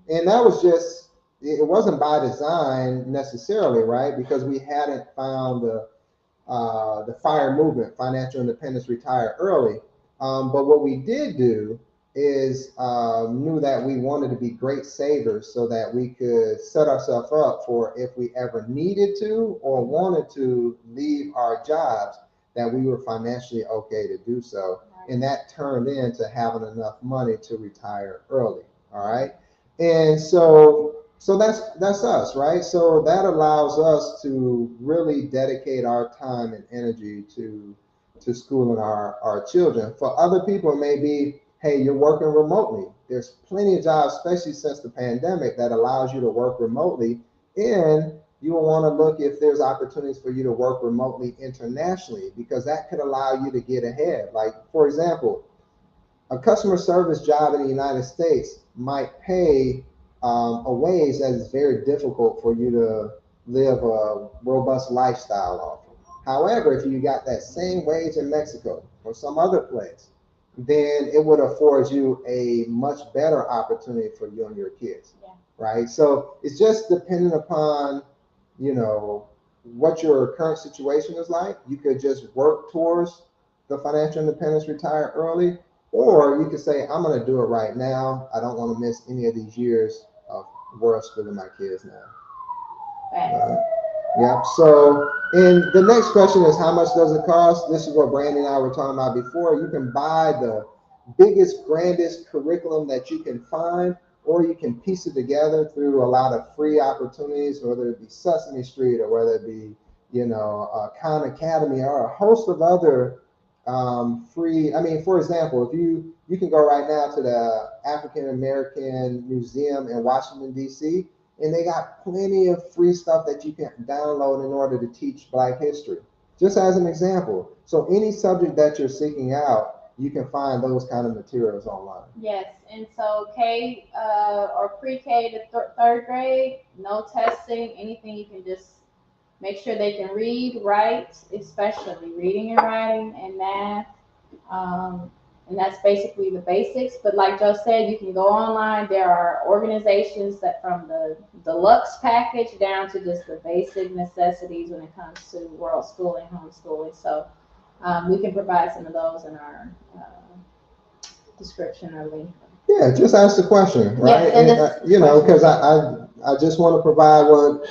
And that was just, it wasn't by design necessarily, right? Because we hadn't found the FIRE movement, financial independence, retire early. But what we did do is knew that we wanted to be great savers so that we could set ourselves up for if we ever needed to or wanted to leave our jobs, that we were financially okay to do so. And that turned into having enough money to retire early. All right. And so that's us, right? So that allows us to really dedicate our time and energy to schooling our children. For other people, it may be, hey, you're working remotely. There's plenty of jobs, especially since the pandemic, that allows you to work remotely. And you will want to look if there's opportunities for you to work remotely internationally, because that could allow you to get ahead. Like, for example, a customer service job in the United States might pay a wage that is very difficult for you to live a robust lifestyle off of. However, if you got that same wage in Mexico or some other place, then it would afford you a much better opportunity for you and your kids, right? So it's just dependent upon, you know, what your current situation is like. You could just work towards the financial independence, retire early, or you could say, I'm going to do it right now. I don't want to miss any of these years of world schooling my kids now. Yep. So, and the next question is, how much does it cost? This is what Brandie and I were talking about before. You can buy the biggest, grandest curriculum that you can find, or you can piece it together through a lot of free opportunities, whether it be Sesame Street or whether it be, Khan Academy or a host of other free. I mean, for example, if you can go right now to the African American Museum in Washington, D.C., and they got plenty of free stuff that you can download in order to teach Black history, just as an example. So any subject that you're seeking out, you can find those kind of materials online. Yes, and so K or pre-K to third grade, no testing, anything. You can just make sure they can read, write, especially reading and writing and math. Um, and that's basically the basics. But like Joe said, you can go online. There are organizations that from the deluxe package down to just the basic necessities when it comes to world schooling, homeschooling. So we can provide some of those in our description or link. Yeah, just ask the question, right? Yes, and And, this you know, question. because I just want to provide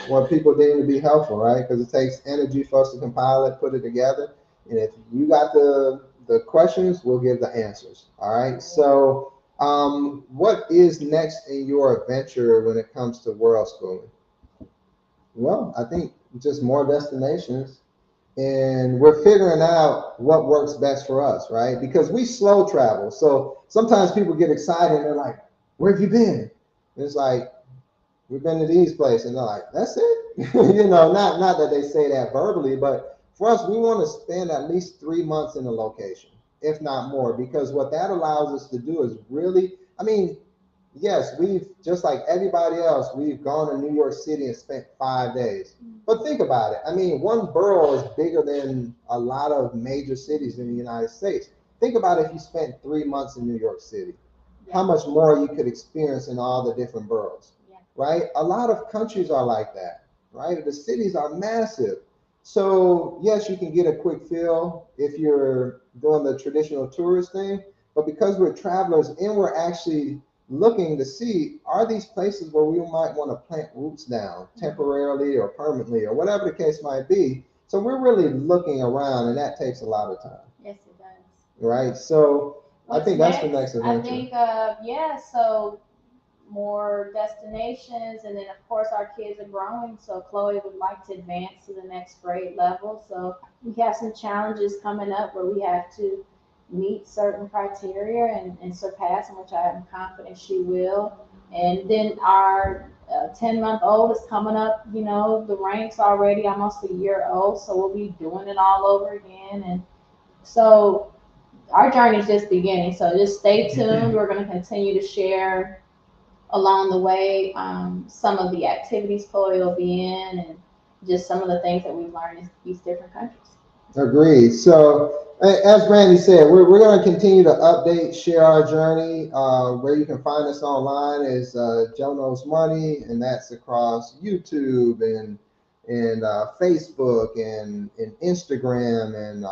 what people deem to be helpful, right? Because it takes energy for us to compile it, put it together. And if you got the questions, we'll give the answers. All right. So, what is next in your adventure when it comes to world schooling? Well, I think just more destinations, and we're figuring out what works best for us, right? Because we slow travel. So sometimes people get excited and they're like, "Where have you been?" And it's like, "We've been to these places." And they're like, "That's it?" You know, not that they say that verbally, but for us, we want to spend at least 3 months in a location, if not more, because what that allows us to do is really, I mean, yes, we've just like everybody else, we've gone to New York City and spent 5 days. But think about it. I mean, one borough is bigger than a lot of major cities in the United States. Think about if you spent 3 months in New York City, how much more you could experience in all the different boroughs, right? A lot of countries are like that, right? The cities are massive. So, yes, you can get a quick feel if you're doing the traditional tourist thing, but because we're travelers and we're actually looking to see are these places where we might want to plant roots down temporarily or permanently or whatever the case might be. So we're really looking around, and that takes a lot of time. Yes, it does. Right. So I What's think that's the next? next I adventure. think, yeah, so more destinations, and then of course our kids are growing, so Chloe would like to advance to the next grade level. So we have some challenges coming up where we have to meet certain criteria and surpass them, which I am confident she will. And then our 10-month old is coming up, the ranks already almost a year old, so we'll be doing it all over again. And so our journey is just beginning, so just stay tuned. We're going to continue to share along the way, some of the activities Chloe will be in, and just some of the things that we've learned in these different countries. Agreed. So, as Brandie said, we're going to continue to update, share our journey. Where you can find us online is Joe Knows Money, and that's across YouTube and Facebook and Instagram and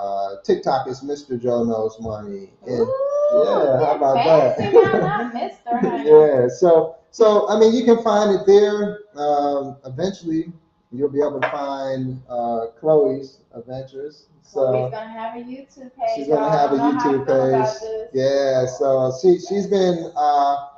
TikTok is Mr. Joe Knows Money. And Ooh, yeah, how get about fancy now, that? not Mister, honey. Yeah. So I mean, you can find it there. Eventually, you'll be able to find Chloe's adventures. Chloe's So gonna have a YouTube she's page, y'all. gonna I have a don't know how I YouTube feel page. about this. Yeah, so she's been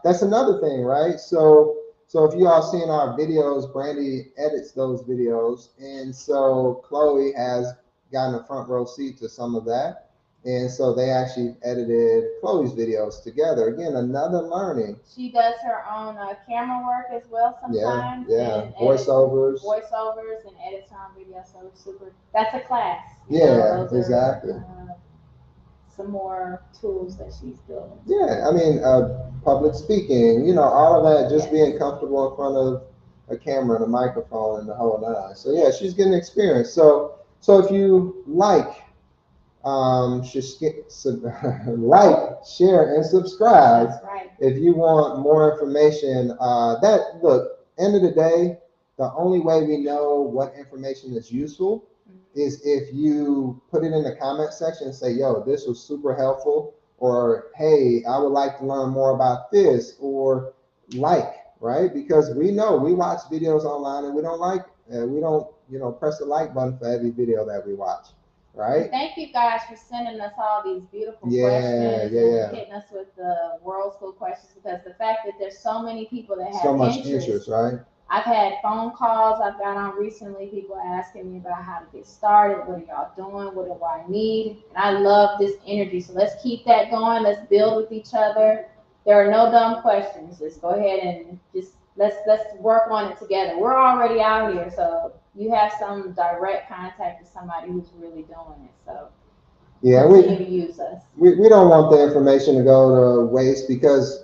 that's another thing, right? So if you all seen our videos, Brandie edits those videos, and so Chloe has gotten a front row seat to some of that. And so they actually edited Chloe's videos together. Again, another learning. She does her own camera work as well Yeah, sometimes, yeah. and edits Voiceovers. voiceovers and edits her own videos. So super. That's a class. Yeah, Those are exactly. some more tools that she's building. Yeah, I mean, public speaking, all of that, just Yes. being comfortable in front of a camera and a microphone and the whole nine. So yeah, she's getting experience. So if you like, like, share, and subscribe. That's right. If you want more information, that look, end of the day, the only way we know what information is useful is if you put it in the comment section and say, "Yo, this was super helpful," or "Hey, I would like to learn more about this," or like, right? Because we know we watch videos online and we don't like, we don't, press the like button for every video that we watch, right? And thank you guys for sending us all these beautiful Yeah, questions yeah, and yeah. hitting us with the world school questions, because the fact that there's so many people that So have much interest. interest, right? I've had phone calls I've got on recently, people asking me about how to get started, what are y'all doing, what do I need? And I love this energy. So let's keep that going. Let's build with each other. There are no dumb questions. Just go ahead and just let's work on it together. We're already out here, so you have some direct contact with somebody who's really doing it. So Yeah, continue to use us. we don't want the information to go to waste because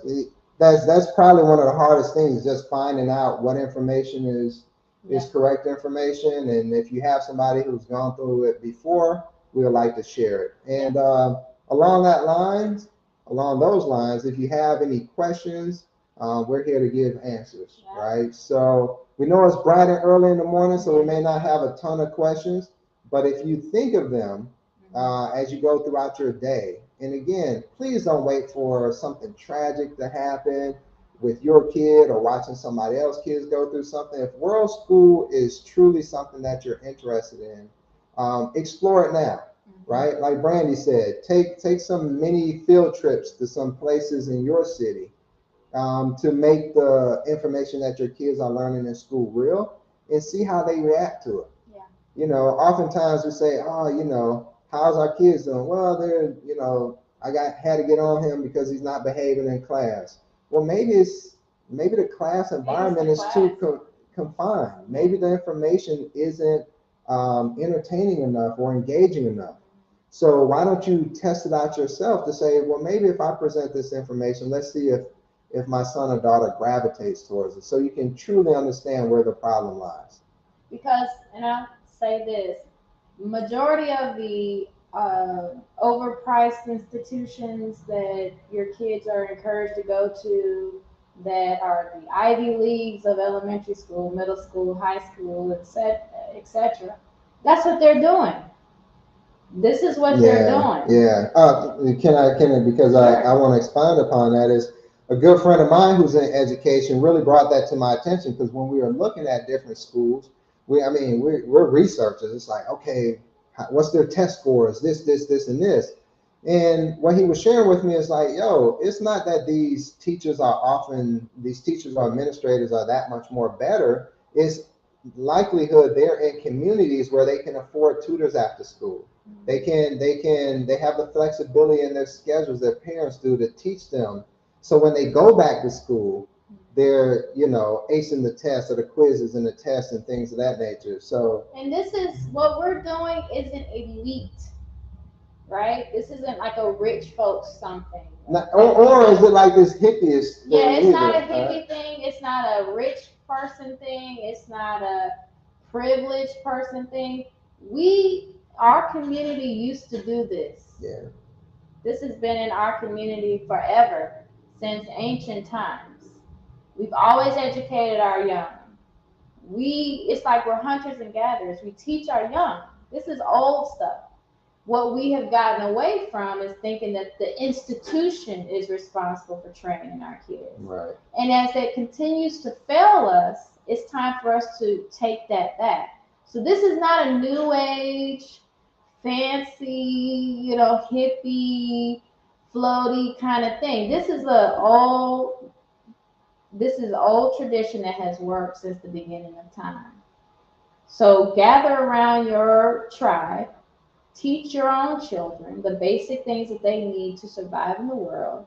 that's probably one of the hardest things, just finding out what information is Yeah. correct information. And if you have somebody who's gone through it before, we would like to share it. Yeah. And along that lines, along those lines, if you have any questions, we're here to give answers, Yeah. right? So we know it's bright and early in the morning, so we may not have a ton of questions, but if you think of them as you go throughout your day. And again, please don't wait for something tragic to happen with your kid or watching somebody else kids go through something. If world school is truly something that you're interested in, explore it now, right? Like Brandie said, take some mini field trips to some places in your city to make the information that your kids are learning in school real and see how they react to it. Yeah. You know, oftentimes we say, oh, how's our kids doing? Well, I had to get on him because he's not behaving in class. Well, maybe the class environment is too confined. Maybe the information isn't entertaining enough or engaging enough. So why don't you test it out yourself to say, well, maybe if I present this information, let's see if my son or daughter gravitates towards it, so you can truly understand where the problem lies. Because, and I'll say this, majority of the overpriced institutions that your kids are encouraged to go to, that are the Ivy Leagues of elementary school, middle school, high school, etc. That's what they're doing. This is what they're doing. Yeah. Because Sure. I want to expound upon that is a good friend of mine who's in education really brought that to my attention because when we were looking at different schools, we're researchers. It's like, okay, what's their test scores? This, and this. And what he was sharing with me is like, yo, it's not that these teachers or administrators are that much more better. It's likelihood they're in communities where they can afford tutors after school. They have the flexibility in their schedules, their parents do, to teach them. So when they go back to school, they're, acing the tests or the quizzes and the tests and things of that nature. So, and this is what we're doing isn't elite, right? This isn't like a rich folks something. or is it like this hippie thing? Yeah, it's either, not a right? hippie thing. It's not a rich person thing. It's not a privileged person thing. Our community used to do this. Yeah. This has been in our community forever, since ancient times. We've always educated our young. It's like we're hunters and gatherers. We teach our young. This is old stuff. What we have gotten away from is thinking that the institution is responsible for training our kids. Right. And as it continues to fail us, it's time for us to take that back. So this is not a new age, fancy, hippie, floaty kind of thing. This is old tradition that has worked since the beginning of time. So gather around your tribe, teach your own children the basic things that they need to survive in the world,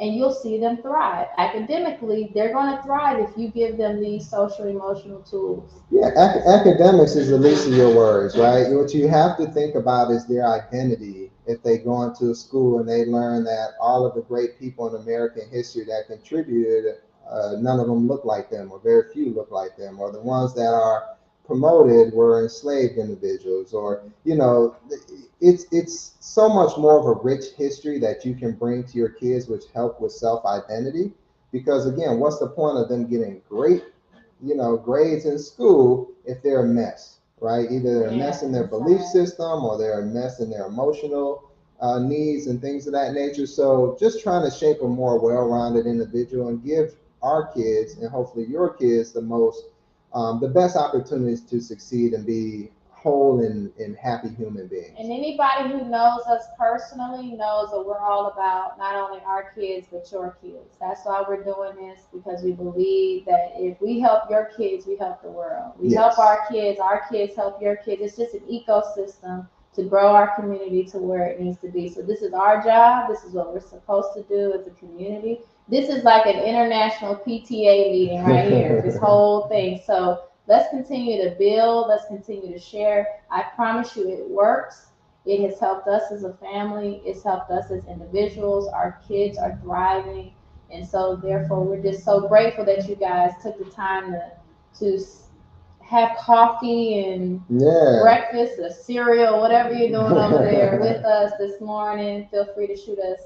and you'll see them thrive. Academically, they're going to thrive if you give them these social emotional tools. Yeah, academics is the least of your worries, right? What you have to think about is their identity. If they go into a school and they learn that all of the great people in American history that contributed, none of them look like them, or very few look like them, or the ones that are promoted were enslaved individuals, or it's so much more of a rich history that you can bring to your kids, which help with self identity. Because again, what's the point of them getting great grades in school if they're a mess, right? Either they're a mess in their belief system or they're a mess in their emotional needs and things of that nature. So just trying to shape a more well-rounded individual and give our kids and hopefully your kids the best opportunities to succeed and be whole and happy human beings. And anybody who knows us personally knows that we're all about not only our kids, but your kids. That's why we're doing this, because we believe that if we help your kids, we help the world. We help our kids help your kids. It's just an ecosystem to grow our community to where it needs to be. So this is our job. This is what we're supposed to do as a community. This is like an international PTA meeting right here, this whole thing. So let's continue to build. Let's continue to share. I promise you it works. It has helped us as a family. It's helped us as individuals. Our kids are thriving. And so, therefore, we're just so grateful that you guys took the time to have coffee and Yeah. breakfast or cereal, whatever you're doing over there with us this morning. Feel free to shoot us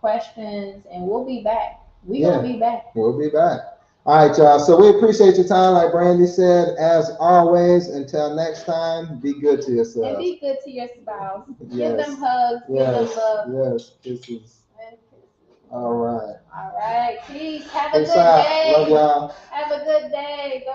questions, and we'll be back. We're going to be back. We'll be back. All right, y'all. So we appreciate your time. Like Brandie said, as always, until next time, be good to yourself. And be good to your spouse. Yes. Give them hugs. Yes. Give them love. Yes. Kisses. All right. All right. Peace. Have a Peace good out. day. Love y'all. Have a good day. Go